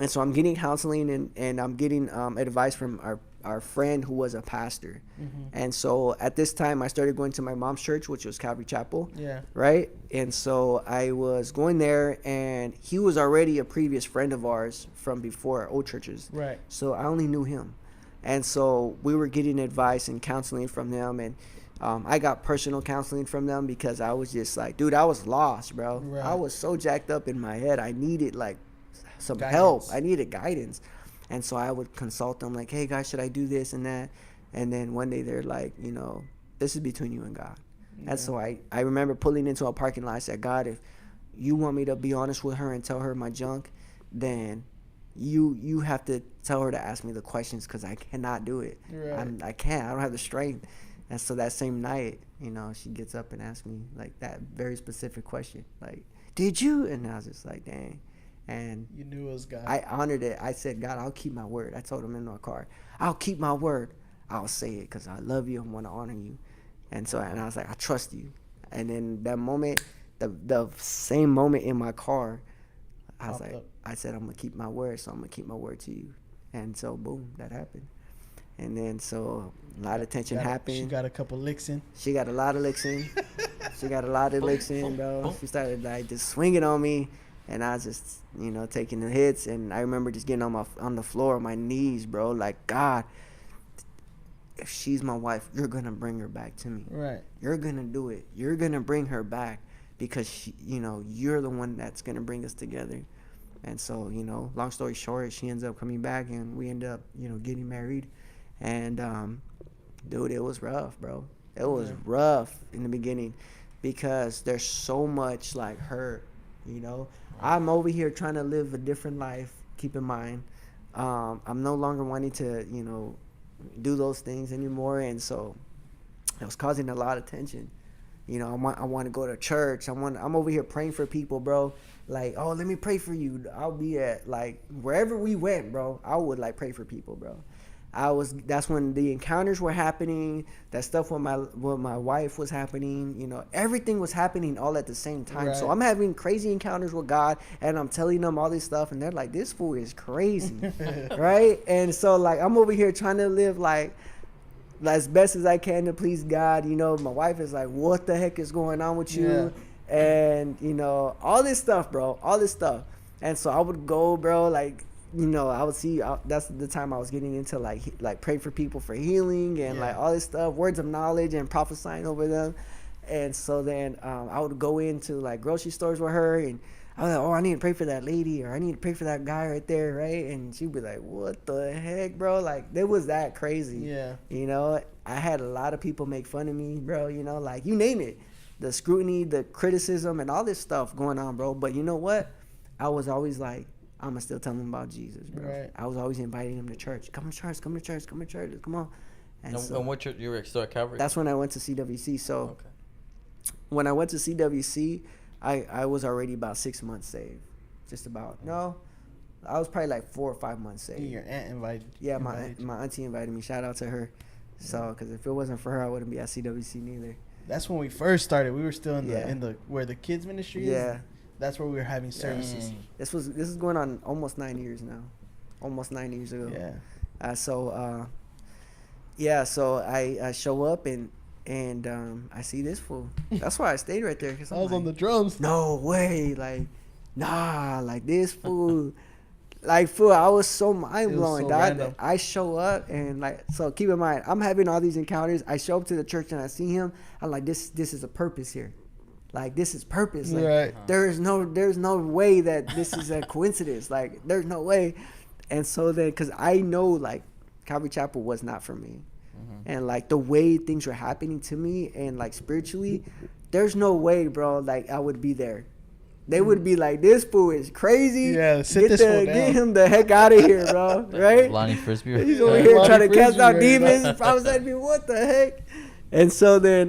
And so I'm getting counseling and I'm getting advice from our friend who was a pastor. Mm-hmm. And so at this time, I started going to my mom's church, which was Calvary Chapel. Yeah. Right? And so I was going there, and he was already a previous friend of ours from before our old churches. Right. So I only knew him. And so we were getting advice and counseling from them. And I got personal counseling from them because I was just like, dude, I was lost, bro. Right. I was so jacked up in my head. I needed, like, some Guidance. help. I needed guidance. And so I would consult them like, hey, guys, should I do this and that? And then one day they're like, you know, this is between you and God. Yeah. And so I remember pulling into a parking lot. I said, God, if you want me to be honest with her and tell her my junk, then you have to tell her to ask me the questions because I cannot do it. Right. I can't. I don't have the strength. And so that same night, you know, she gets up and asks me like that very specific question. Like, did you? And I was just like, dang. And You knew it was God. I honored it. I said, God, I'll keep my word. I told him in my car, I'll keep my word. I'll say it because I love you and want to honor you. And so, and I was like, I trust you. And then that moment, the same moment in my car, I was Popped like, up. I said, I'm going to keep my word. So I'm going to keep my word to you. And so, boom, that happened. And then, so a lot of tension happened. She got a couple licks in. She got a lot of licks in. She got a lot of licks in, bro. She started like just swinging on me, and I was just, you know, taking the hits. And I remember just getting on the floor on my knees, bro. Like, God, if she's my wife, you're gonna bring her back to me. Right. You're gonna do it. You're gonna bring her back because she, you know, you're the one that's gonna bring us together. And so, you know, long story short, she ends up coming back, and we end up, you know, getting married. And dude, it was rough, bro. It was rough in the beginning because there's so much like hurt, you know. I'm over here trying to live a different life. Keep in mind, I'm no longer wanting to, you know, do those things anymore, and so it was causing a lot of tension. You know, I want to go to church. I'm over here praying for people, bro. Like, oh, let me pray for you. I'll be at like wherever we went, bro. I would like pray for people, bro. That's when the encounters were happening. That stuff with my wife was happening. You know, everything was happening all at the same time. Right. So I'm having crazy encounters with God, and I'm telling them all this stuff, and they're like, "This fool is crazy," right? And so like I'm over here trying to live like as best as I can to please God. You know, my wife is like, "What the heck is going on with you?" Yeah. And you know, all this stuff, bro, all this stuff. And so I would go, bro, like. You know, I would see. That's the time I was getting into like pray for people for healing and like all this stuff, words of knowledge and prophesying over them. And so then I would go into like grocery stores with her, and I was like, oh, I need to pray for that lady, or I need to pray for that guy right there, right? And she'd be like, what the heck, bro? Like, it was that crazy. Yeah. You know, I had a lot of people make fun of me, bro. You know, like you name it, the scrutiny, the criticism, and all this stuff going on, bro. But you know what? I was always like, I'm going to still tell them about Jesus, bro. Right. I was always inviting them to church. Come to church, come to church, come to church. Come on. And so, what you were still at Calvary? that's when I went to CWC. So Okay. when I went to CWC, I was already about 6 months saved. Just about. No, I was probably like 4 or 5 months saved. Your aunt invited. Yeah, invited you. my auntie invited me. Shout out to her. So, because if it wasn't for her, I wouldn't be at CWC neither. That's when we first started. We were still in Yeah. the where the kids ministry is. Yeah. That's where we were having services. This is going on almost 9 years now. Almost 9 years ago. Yeah. So I show up and I see this fool. That's why I stayed right there. Cause I was on the drums. No way, like, nah, like this fool. Like, fool, I was so mind blowing, so dog. random. I show up and like, so keep in mind, I'm having all these encounters. I show up to the church and I see him. I'm like, this is a purpose here. Like, this is purpose. Like, Right. there's no way that this is a coincidence. Like, there's no way. And so then, because I know, like, Calvary Chapel was not for me. And, like, the way things were happening to me and, like, spiritually, there's no way, bro, like, I would be there. They would be like, this fool is crazy. Yeah, sit this fool down. Get him the heck out of here, bro. Right? Lonnie Frisbee. He's over here Lonnie trying to cast Frisbee out right demons. now. Prophesying to me, what the heck? And so then,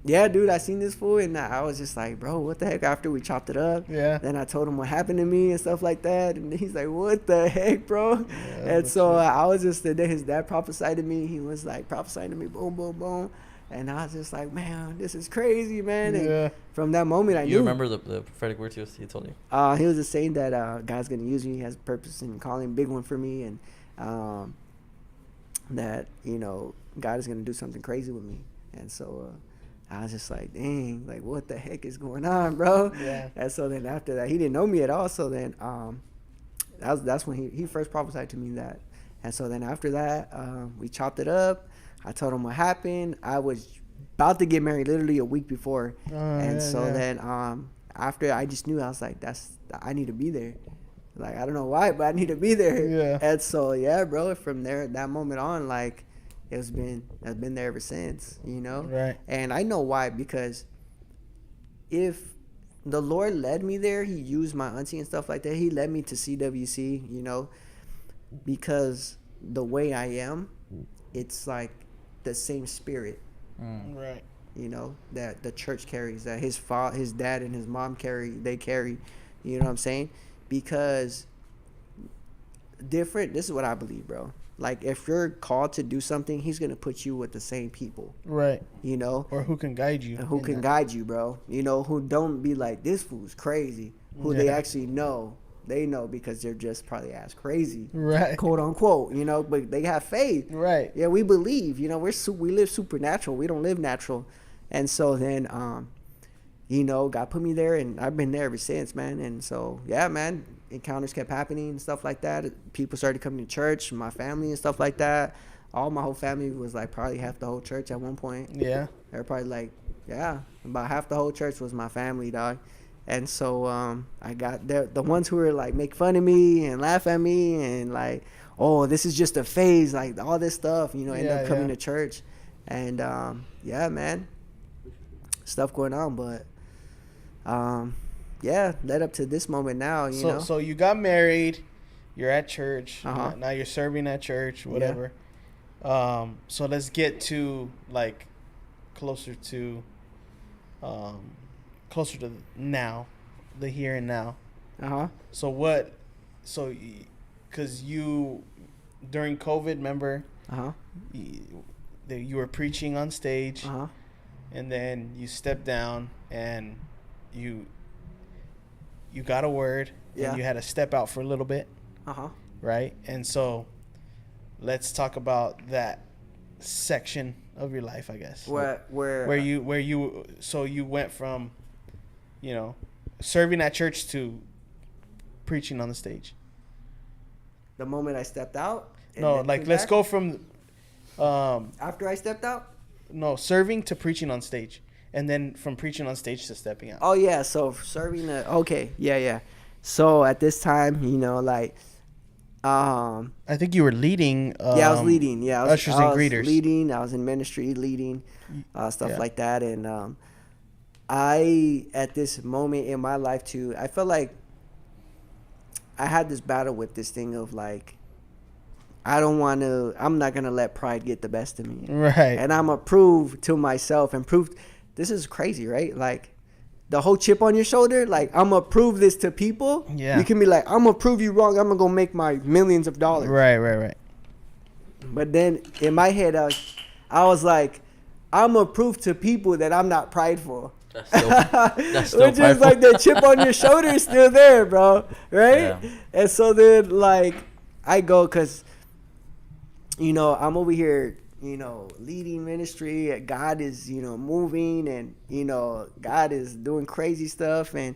yeah, dude, I seen this fool, and I was just like, bro, what the heck? After we chopped it up, Yeah. then I told him what happened to me and stuff like that, and he's like, what the heck, bro? And so I was just, then his dad prophesied to me. He was like prophesying to me, boom, boom, boom. And I was just like, man, this is crazy, man. And Yeah. from that moment, I knew. You remember the prophetic words he told you? He was just saying that God's going to use me. He has a purpose and calling, big one for me. And that, you know, God is going to do something crazy with me. And so I was just like, dang, like, what the heck is going on, bro? Yeah. And so then after that, he didn't know me at all. So then that's when he first prophesied to me that. And so then after that, we chopped it up. I told him what happened. I was about to get married literally a week before. Then after, I just knew, I was like, I need to be there. Like, I don't know why, but I need to be there. Yeah. And so, yeah, bro, from there, that moment on, like, I've been there ever since, you know? Right. And I know why, because if the Lord led me there, he used my auntie and stuff like that. He led me to CWC, you know, because the way I am, it's like the same spirit, Right. you know, that the church carries, that his dad and his mom carry. You know what I'm saying? Because this is what I believe, bro. Like, if you're called to do something, he's going to put you with the same people. Right. You know? Or who can guide you. Who can guide you, bro. You know, who don't be like, this fool's crazy. Who they actually know. They know because they're just probably as crazy. Right. Quote unquote, you know, but they have faith. Right. Yeah, we believe. You know, we live supernatural. We don't live natural. And so then, you know, God put me there, and I've been there ever since, man. And so, yeah, man, encounters kept happening and stuff like that. People started coming to church, my family and stuff like that. My whole family was like probably half the whole church at one point. Yeah. They were probably like, yeah, about half the whole church was my family, dog. And so I got the ones who were like make fun of me and laugh at me and like, oh, this is just a phase, like all this stuff, you know, end up coming to church. And yeah, man, stuff going on, but yeah, led up to this moment now, you know. So you got married, you're at church, now you're serving at church, whatever. Yeah. So let's get to like closer to now, the here and now. So because you during COVID, remember, you were preaching on stage, and then you stepped down and you got a word, and you had to step out for a little bit, right? And so let's talk about that section of your life, I guess. Where you so you went from, you know, serving at church to preaching on the stage. The moment I stepped out? No, like let's go from after I stepped out? No, serving to preaching on stage. And then from preaching on stage to stepping out. Oh, yeah. So serving okay. Yeah. So at this time, you know, like I think you were leading. I was leading. Yeah, ushers and greeters. Leading. I was in ministry leading, stuff like that. And I, at this moment in my life too, I felt like I had this battle with this thing of like, I'm not going to let pride get the best of me. Right. And I'm going to prove to myself and prove, this is crazy, right? Like, the whole chip on your shoulder, like, I'm going to prove this to people. Yeah. You can be like, I'm going to prove you wrong. I'm going to go make my millions of dollars. Right. But then in my head, I was like, I'm going to prove to people that I'm not prideful. That's still which prideful. Is like the chip on your shoulder is still there, bro. Right? Yeah. And so then, like, I go because, you know, I'm over here, you know, leading ministry. God is, you know, moving, and, you know, God is doing crazy stuff. And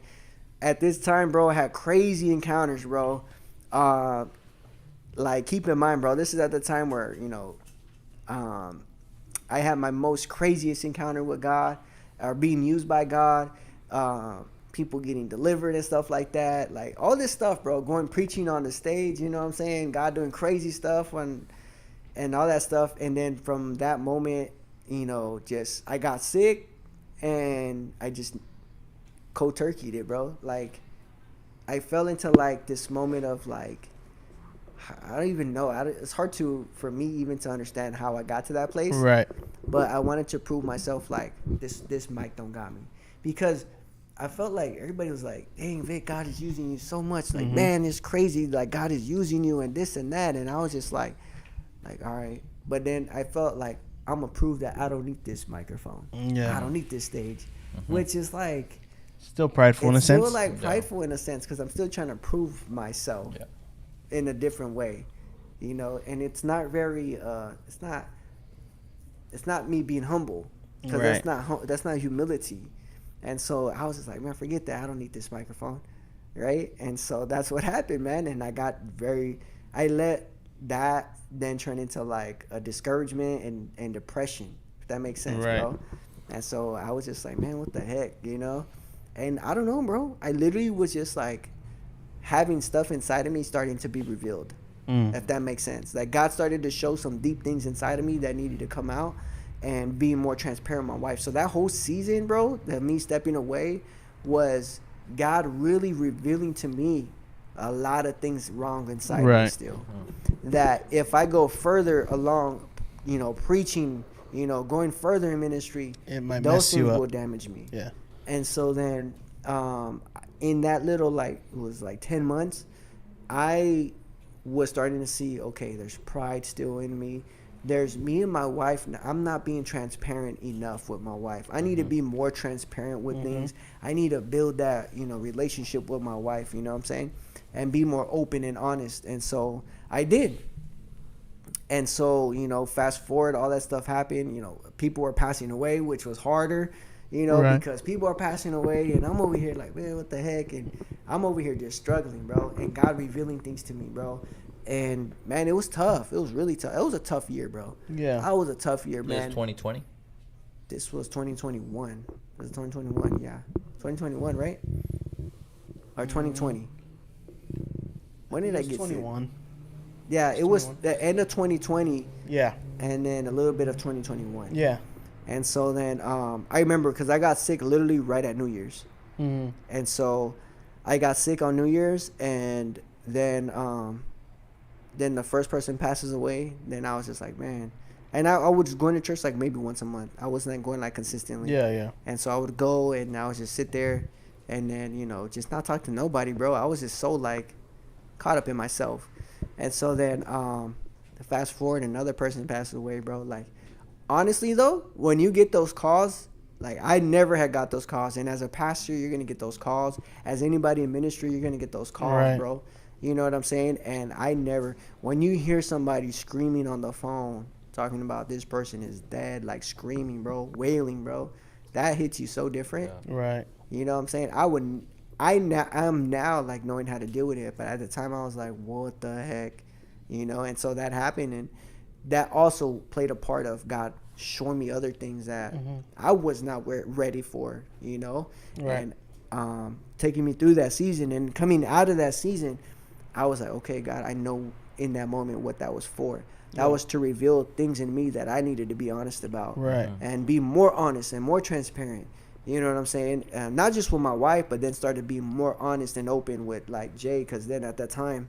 at this time, bro, I had crazy encounters, bro. Like, keep in mind, bro, this is at the time where, you know, I had my most craziest encounter with God, or being used by God, people getting delivered and stuff like that. Like, all this stuff, bro, going preaching on the stage, you know what I'm saying? God doing crazy stuff and all that stuff. And then from that moment, you know, just I got sick and I just cold turkeyed it, bro. Like, I fell into like this moment of like, I don't even know. It's hard for me even to understand how I got to that place. Right. But I wanted to prove myself like this mic don't got me, because I felt like everybody was like, dang, Vic, God is using you so much. Like, man, it's crazy. Like, God is using you and this and that. And I was just like, all right. But then I felt like I'm going to prove that I don't need this microphone. Yeah. I don't need this stage, which is like. Still prideful in a sense. Still like prideful in a sense, because I'm still trying to prove myself in a different way, you know. And it's not very, it's not me being humble, because that's not humility. And so I was just like, man, forget that. I don't need this microphone, right? And so that's what happened, man. And I let that then turn into like a discouragement and depression, if that makes sense, bro. And so I was just like, man, what the heck, you know? And I don't know, bro. I literally was just like having stuff inside of me starting to be revealed, if that makes sense. Like, God started to show some deep things inside of me that needed to come out, and being more transparent with my wife. So that whole season, bro, that me stepping away, was God really revealing to me a lot of things wrong inside of me still. That if I go further along, you know, preaching, you know, going further in ministry, it might those mess things you up. will damage me. Yeah. And so then in that little, like, it was like 10 months, I was starting to see, okay, there's pride still in me. There's me and my wife. I'm not being transparent enough with my wife. I need to be more transparent with things. I need to build that, relationship with my wife, you know what I'm saying? And be more open and honest. And so I did. And so, fast forward, all that stuff happened. People were passing away, which was harder, Right. because people are passing away. And I'm over here like, man, what the heck? And I'm over here just struggling, bro. And God revealing things to me, bro. And, man, it was tough. It was really tough. It was a tough year, bro. Yeah. It was a tough year, This man. 2020. This was 2021. This was 2021, yeah. 2021, right? Or 2020. When did I get 21. sick? Yeah, it was the end of 2020 Yeah. and then a little bit of 2021. Yeah. And so then I remember because I got sick literally right at New Year's. Mm-hmm. And so I got sick on New Year's, and then the first person passes away. Then I was just like, man. And I was going to church like maybe once a month. I wasn't going like consistently. Yeah, yeah. And so I would go and I would just sit there and then, just not talk to nobody, bro. I was just so like caught up in myself. And so then fast forward, another person passes away, bro. Like, honestly, though, when you get those calls, like, I never had got those calls. And as a pastor, you're going to get those calls. As anybody in ministry, you're going to get those calls, Right. bro. You know what I'm saying? And I never, when you hear somebody screaming on the phone, talking about this person is dead, like screaming, bro, wailing, bro, that hits you so different. Yeah. Right. You know what I'm saying? I'm now like knowing how to deal with it, but at the time I was like, what the heck, And so that happened, and that also played a part of God showing me other things that I was not ready for, Right. and taking me through that season and coming out of that season. I was like, okay, God, I know in that moment what that was for. That was to reveal things in me that I needed to be honest about, Right. and be more honest and more transparent. You know what I'm saying? Not just with my wife, but then started being more honest and open with like Jay, because then at that time,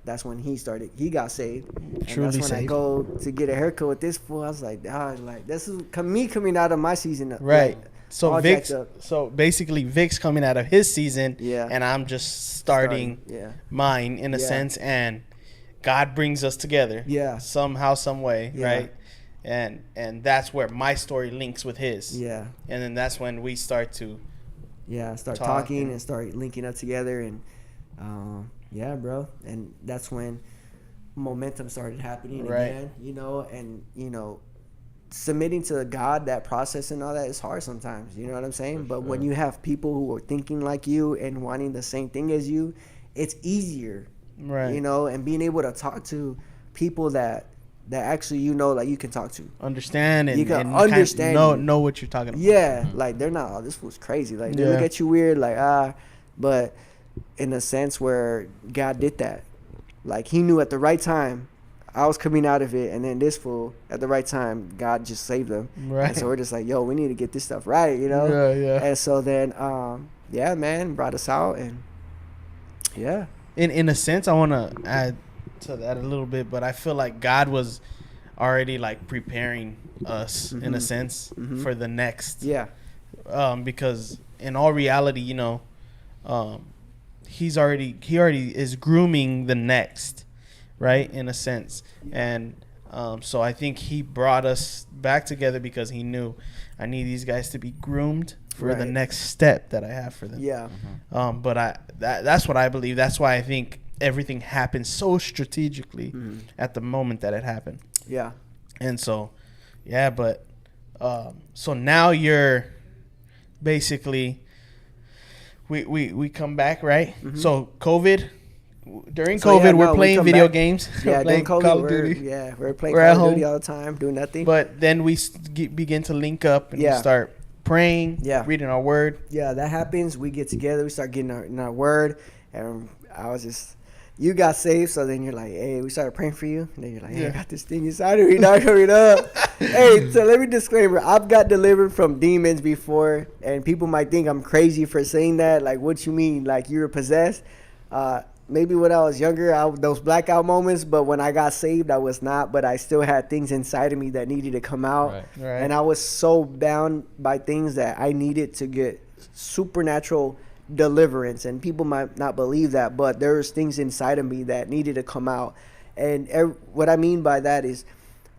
that's when he got saved. And Truly that's when I saved. go to get a haircut with this fool. I was like, like this is me coming out of my season. Right. Like, So all Vic's, jacked up. so basically Vic's coming out of his season, Yeah. and I'm just starting Yeah. mine in a Yeah. sense, and God brings us together, Yeah. somehow, some way, Yeah. right? And that's where my story links with his, Yeah. and then that's when we start to, Start Talk talking and- and start linking up together, and yeah, bro. And that's when momentum started happening Right. again, and submitting to God, that process and all that is hard sometimes, you know what I'm saying? But when you have people who are thinking like you and wanting the same thing as you, it's easier, right, and being able to talk to people that actually like you can talk to. understand and You can and understand kind of you. know what you're talking about. Yeah, like they're not, oh, this was crazy. Like they Yeah. look at you weird, like but in a sense where God did that, like He knew at the right time I was coming out of it, and then this fool at the right time God just saved them. Right. And so we're just like, yo, we need to get this stuff right, Yeah, yeah. And so then, yeah, man, brought us out, and yeah, In a sense, I want to add to that a little bit, but I feel like God was already like preparing us in a sense for the next. yeah, Because in all reality, he already is grooming the next, right? In a sense, and so I think he brought us back together because he knew I need these guys to be groomed for the Right. next step that I have for them. yeah, But that's what I believe. That's why I think everything happened so strategically at the moment that it happened. yeah, And so, yeah, but so now you're basically we come back, right? So during So, COVID, yeah, we're no, we playing come video back. games. yeah. playing Don't Call COVID, of Duty. we're playing We're at Call of Duty home. all the time, doing nothing. But then we begin to link up and we Yeah. start praying, Yeah. reading our word. Yeah, that happens. We get together. We start getting our word. And I was just, you got saved. So then you're like, hey, we started praying for you. And then you're like, hey, I Yeah. got this thing inside of me. Not coming up. Hey, so let me disclaimer. I've got delivered from demons before. And people might think I'm crazy for saying that. Like, what you mean? Like, you were possessed? maybe when I was younger, those blackout moments. But when I got saved, I was not. But I still had things inside of me that needed to come out. Right. And I was so bound by things that I needed to get supernatural deliverance. And people might not believe that, but there's things inside of me that needed to come out. And what I mean by that is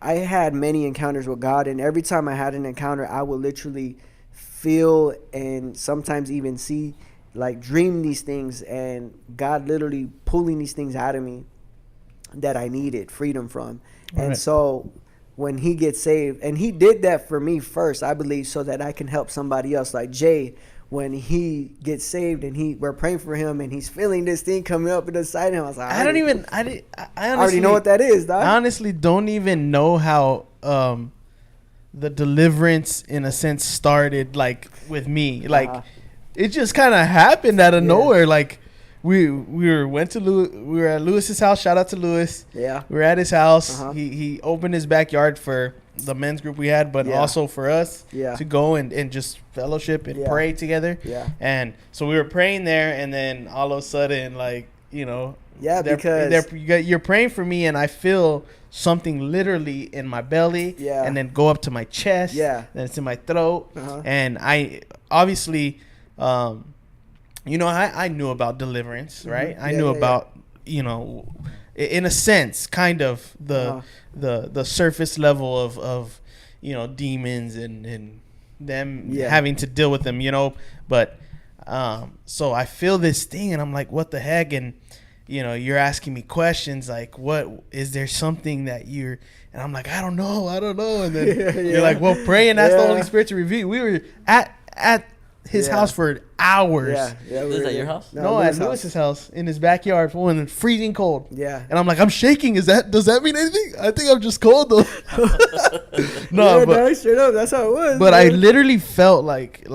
I had many encounters with God. And every time I had an encounter, I would literally feel and sometimes even see, like, dream these things, and God literally pulling these things out of me that I needed freedom from. Right. And so when he gets saved, and he did that for me first, I believe, so that I can help somebody else. Like Jay, when he gets saved and we're praying for him and he's feeling this thing coming up inside him, I was like, I honestly, already know what that is, dog. I honestly don't even know how the deliverance in a sense started, like, with me. Like, it just kind of happened out of nowhere. Like, we were at Lewis's house. Shout out to Lewis. Yeah, we were at his house. He opened his backyard for the men's group we had, but also for us to go and just fellowship and pray together. And so we were praying there, and then all of a sudden, like, you know, because you're praying for me, and I feel something literally in my belly, and then go up to my chest, then it's in my throat, and I obviously, you know, I knew about deliverance, right? I knew about, you know, in a sense, kind of the surface level of you know, demons and them having to deal with them, you know, but so I feel this thing, and I'm like, what the heck? And you know, you're asking me questions like, what is there something that you're, and I'm like, I don't know. And then you're like, well, pray and ask the Holy Spirit to reveal. We were at his house for hours. Is that your house? No, at Lewis's house in his backyard, when it's freezing cold. Yeah. And I'm like, I'm shaking. Does that mean anything? I think I'm just cold though. No, but straight up, that's how it was. But man, I literally felt like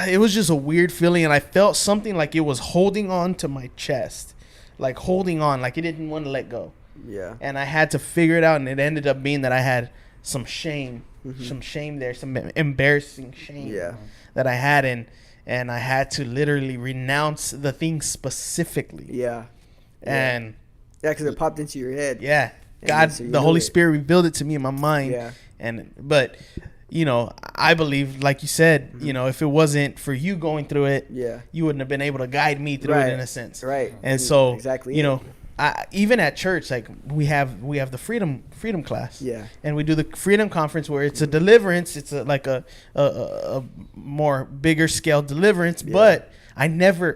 it was just a weird feeling, and I felt something like it was holding on to my chest, like holding on, like it didn't want to let go. Yeah. And I had to figure it out, and it ended up being that I had some shame, there, some embarrassing shame that I had, and I had to literally renounce the thing specifically. Yeah. And because it popped into your head. Yeah. God, so the Holy Spirit revealed it to me in my mind. Yeah. But you know, I believe, like you said, you know, if it wasn't for you going through it, you wouldn't have been able to guide me through it in a sense. Right. And so, you know, even at church, like we have the freedom class. Yeah. And we do the freedom conference where it's a deliverance. It's like a more bigger scale deliverance. Yeah. But I'd never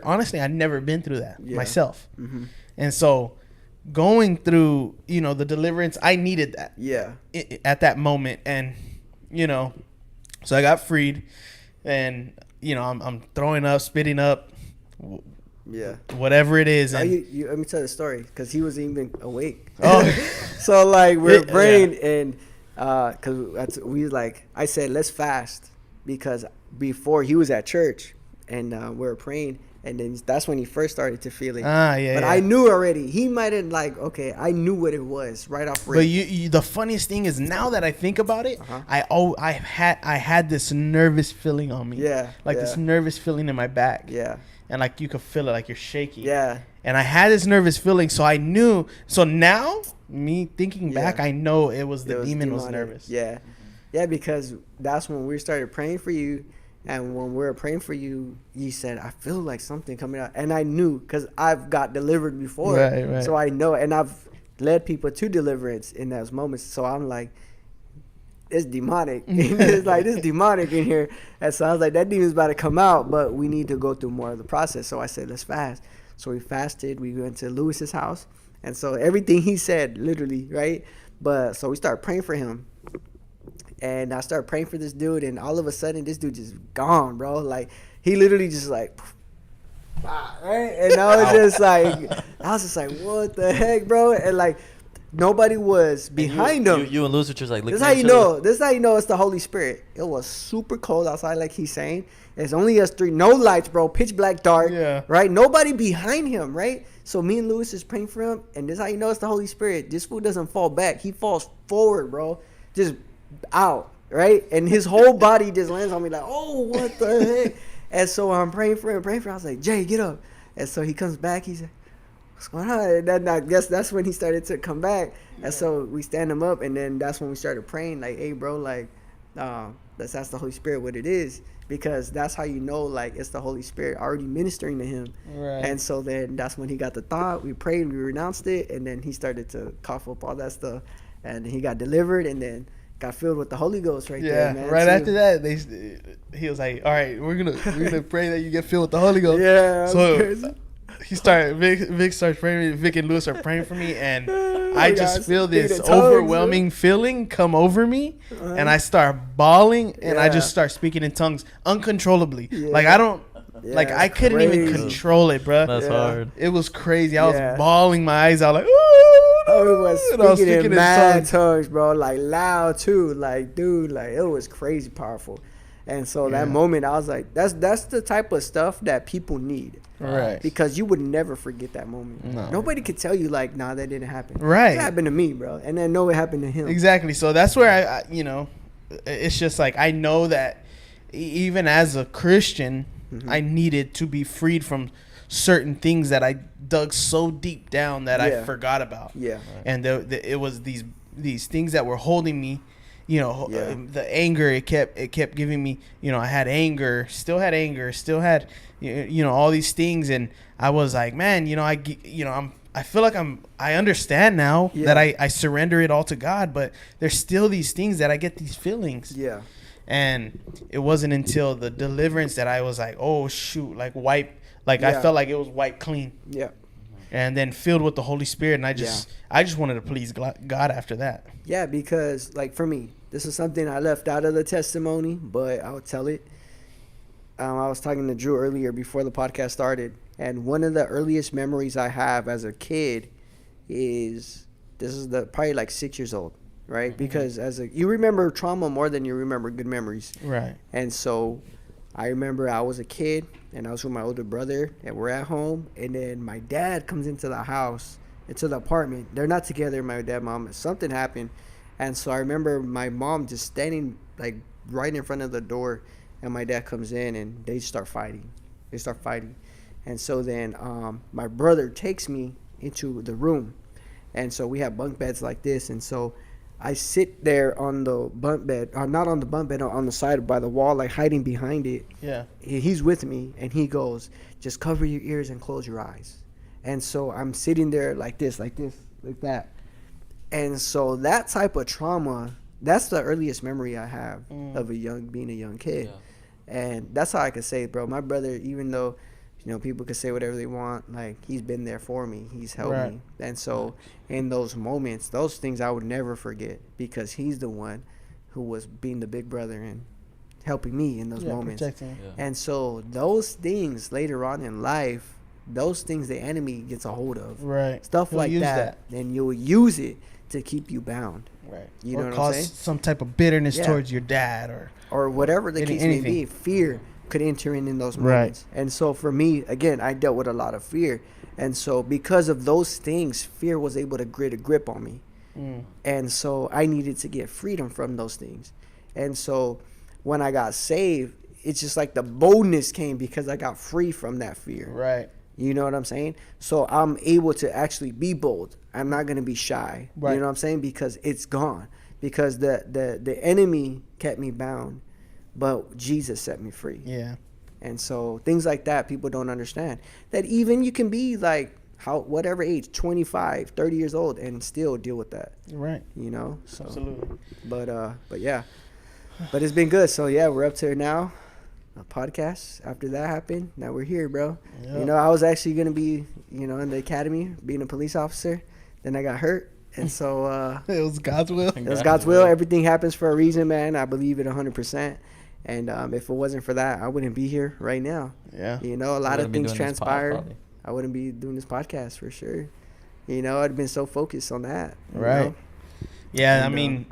been through that myself. And so going through, you know, the deliverance, I needed that. Yeah. At that moment. And you know, so I got freed, and you know, I'm throwing up, spitting up, whatever it is. And you let me tell the story, because he wasn't even awake. Oh, so like we're praying, and because we like, I said let's fast, because before he was at church, and we were praying. And then that's when he first started to feel it. But I knew already. He might have I knew what it was right off rip. But you, the funniest thing is, now that I think about it, I had this nervous feeling on me. Yeah. Like this nervous feeling in my back. Yeah. And like you could feel it, like you're shaky. Yeah. And I had this nervous feeling, so I knew. So now, me thinking back, I know it was the demon was nervous. Yeah. Yeah, because that's when we started praying for you. And when we were praying for you, you said, I feel like something coming out. And I knew, because I've got delivered before. Right. So I know. And I've led people to deliverance in those moments. So I'm like, it's demonic. It's like, this is demonic in here. And so I was like, that demon's about to come out, but we need to go through more of the process. So I said, let's fast. So we fasted. We went to Lewis's house. And so everything he said, literally, right? But so we started praying for him. And I started praying for this dude, and all of a sudden, this dude just gone, bro. Like, he literally just like, right? And I was just like, what the heck, bro? And like, nobody was behind him. You and Lewis were just like, this is how you know. This is how you know it's the Holy Spirit. It was super cold outside, like he's saying. It's only us three, no lights, bro. Pitch black, dark. Yeah. Right? Nobody behind him, right? So me and Lewis is praying for him, and this is how you know it's the Holy Spirit. This fool doesn't fall back. He falls forward, bro. Just out, right? And his whole body just lands on me like, oh, what the heck? And so I'm praying for him. I was like, Jay, get up. And so he comes back. He's like, what's going on? And then I guess that's when he started to come back. And so we stand him up, and then that's when we started praying, like, hey, bro, like, let's ask the Holy Spirit what it is, because that's how you know, like, it's the Holy Spirit already ministering to him. Right. And so then that's when he got the thought. We prayed, we renounced it, and then he started to cough up all that stuff, and he got delivered, and then got filled with the Holy Ghost right there, man. Right too. after that, he was like, all right, we're gonna pray that you get filled with the Holy Ghost. Yeah. So Vic starts praying. Vic and Lewis are praying for me, and I just feel this overwhelming feeling come over me, and I start bawling, and I just start speaking in tongues uncontrollably. Yeah. Like I couldn't even control it, bro. That's hard. It was crazy. I was bawling my eyes out, like, ooh. I was speaking in mad tongues, bro, like loud too, like, dude, like, it was crazy powerful. And so that moment, I was like, that's the type of stuff that people need. Right. Because you would never forget that moment. No. Nobody could tell you, like, nah, that didn't happen. Right. It happened to me, bro. And then know it happened to him. Exactly. So that's where I it's just like, I know that even as a Christian, I needed to be freed from certain things that I dug so deep down that I forgot about. Yeah. And it was these things that were holding me. The anger, it kept giving me, I had anger, still had all these things. And I was like, man, I feel like I understand now that I surrender it all to God, but there's still these things that I get these feelings. Yeah. And it wasn't until the deliverance that I was like, oh shoot, like I felt like it was wiped clean. Yeah. And then filled with the Holy Spirit, and I just wanted to please God after that. Yeah, because, like, for me, this is something I left out of the testimony, but I'll tell it. I was talking to Drew earlier before the podcast started, and one of the earliest memories I have as a kid is probably like 6 years old, right? Mm-hmm. Because you remember trauma more than you remember good memories, right? And so I remember I was a kid, and I was with my older brother, and we're at home, and then my dad comes into the house, into the apartment. They're not together, my dad, mom. Something happened, and so I remember my mom just standing, like, right in front of the door, and my dad comes in, and they start fighting. And so then my brother takes me into the room, and so we have bunk beds like this, and so I sit there on the bunk bed, not on the bunk bed, on the side by the wall, like hiding behind it. Yeah. He's with me, and he goes, just cover your ears and close your eyes. And so I'm sitting there like this, like that. And so that type of trauma, that's the earliest memory I have of being a young kid. Yeah. And that's how I could say, bro, my brother, even though, people could say whatever they want, like, he's been there for me. He's helped me. And so in those moments, those things I would never forget, because he's the one who was being the big brother and helping me in those moments. Protecting. Yeah. And so those things later on in life, those things the enemy gets a hold of. Right. Stuff like that. And you'll use it to keep you bound. Right. You know what I'm saying? Some type of bitterness towards your dad or whatever the case may be. Fear could enter in those moments. Right. And so for me, again, I dealt with a lot of fear. And so because of those things, fear was able to get a grip on me. And so I needed to get freedom from those things. And so when I got saved, it's just like the boldness came because I got free from that fear. Right. You know what I'm saying? So I'm able to actually be bold. I'm not going to be shy. Right. You know what I'm saying? Because it's gone. Because the enemy kept me bound, but Jesus set me free. Yeah. And so things like that, people don't understand. That even you can be like, whatever age, 25, 30 years old, and still deal with that. Right. So, absolutely. But yeah. But it's been good. So, yeah, we're up to it now. A podcast after that happened. Now we're here, bro. Yep. I was actually going to be, in the academy, being a police officer. Then I got hurt. And so it was God's will. It was God's will. Everything happens for a reason, man. I believe it 100%. And if it wasn't for that, I wouldn't be here right now. Yeah. A lot of things transpired. I wouldn't be doing this podcast for sure. I'd have been so focused on that. Right. Yeah, and, I mean,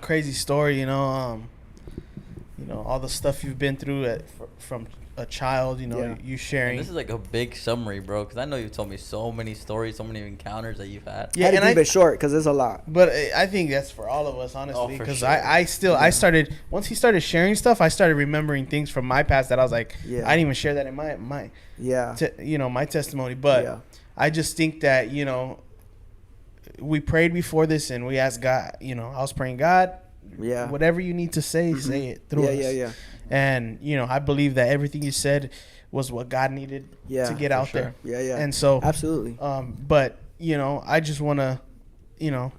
crazy story, all the stuff you've been through from a child, you know, Yeah. you And sharing. this is like a big summary, bro, because I know you've told me so many stories, so many encounters that you've had. Yeah, Had to and keep it short because there's a lot. But I think that's for all of us, honestly, Oh, for because sure. I started, once he started sharing stuff, I started remembering things from my past that I was like, Yeah. I didn't even share that in my Yeah. my testimony. But Yeah. I just think that, you know, we prayed before this and we asked God, you know, I was praying, God, Yeah. whatever you need to say, say it through Yeah, us. yeah, yeah. And, you know, I believe that everything you said was what God needed Yeah, to get for out sure. there. Yeah, yeah. And so, Absolutely. but, you know, I just want to, you know,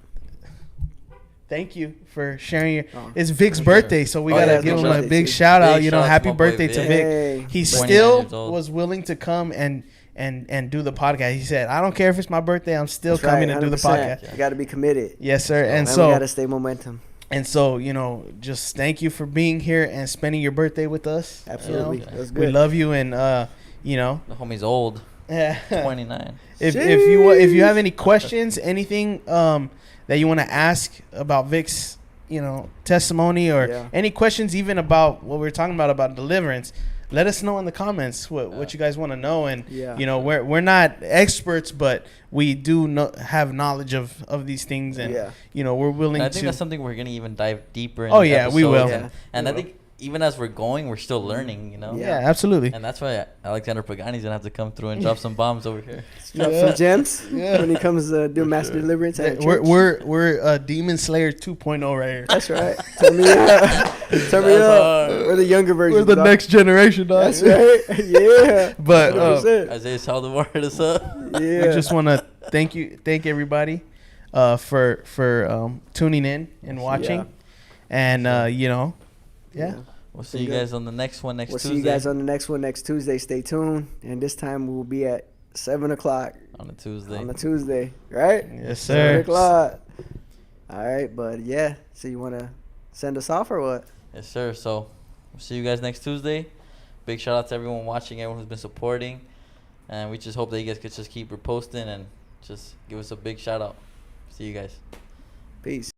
thank you for sharing your. Oh, It's Vic's for sure. birthday, so we Oh, gotta yeah, give big him a birthday big too. shout out. Big You know, shout out to happy my boy birthday Vic. to Vic. Hey. He 29 still years old. was willing to come and do the podcast. He said, "I don't care if it's my birthday. I'm still That's coming right, and do the 100%. podcast." You got to be committed. Yes, sir. And And we so got to stay momentum. you know, just thank you for being here and spending your birthday with us. you know. Absolutely. Yeah. That's We good. love you, and you know, The homie's old, if 29. if you have any questions, anything that you want to ask about Vic's, you know, testimony, or Yeah. any questions even about what we were talking about deliverance, let us know in the comments what you guys want to know. And Yeah. you know, we're not experts, but we do have knowledge of these things, and Yeah. you know, we're willing And I think to. that's something we're gonna even dive deeper in. Oh, these yeah, we will. episodes. Yeah. And We I will. think even as we're going, we're still learning, you know? Yeah, absolutely. And that's why Alexander Pagani's gonna have to come through and drop some bombs over here. Drop Yeah. some gems Yeah. when he comes to do mass sure. deliverance at We're church. we're Demon Slayer 2.0 right here. That's right. Turn me up. Turn me That's up. hard. We're the younger version. We're the next generation, dog. That's right. Yeah. But 100%. Isaiah Saldivar, hit us up. Yeah. I just want to thank everybody for tuning in and watching, and you know, yeah. We'll see Been you good. guys on the next one next We'll Tuesday. see you guys on the next one next Tuesday. Stay tuned. And this time we'll be at 7 o'clock on a Tuesday. on a Tuesday. Right? Yes, 7 sir. o'clock. All right. But yeah. So you want to send us off or what? Yes, sir. So we'll see you guys next Tuesday. Big shout out to everyone watching, everyone who's been supporting. And we just hope that you guys could just keep reposting and just give us a big shout out. See you guys. Peace.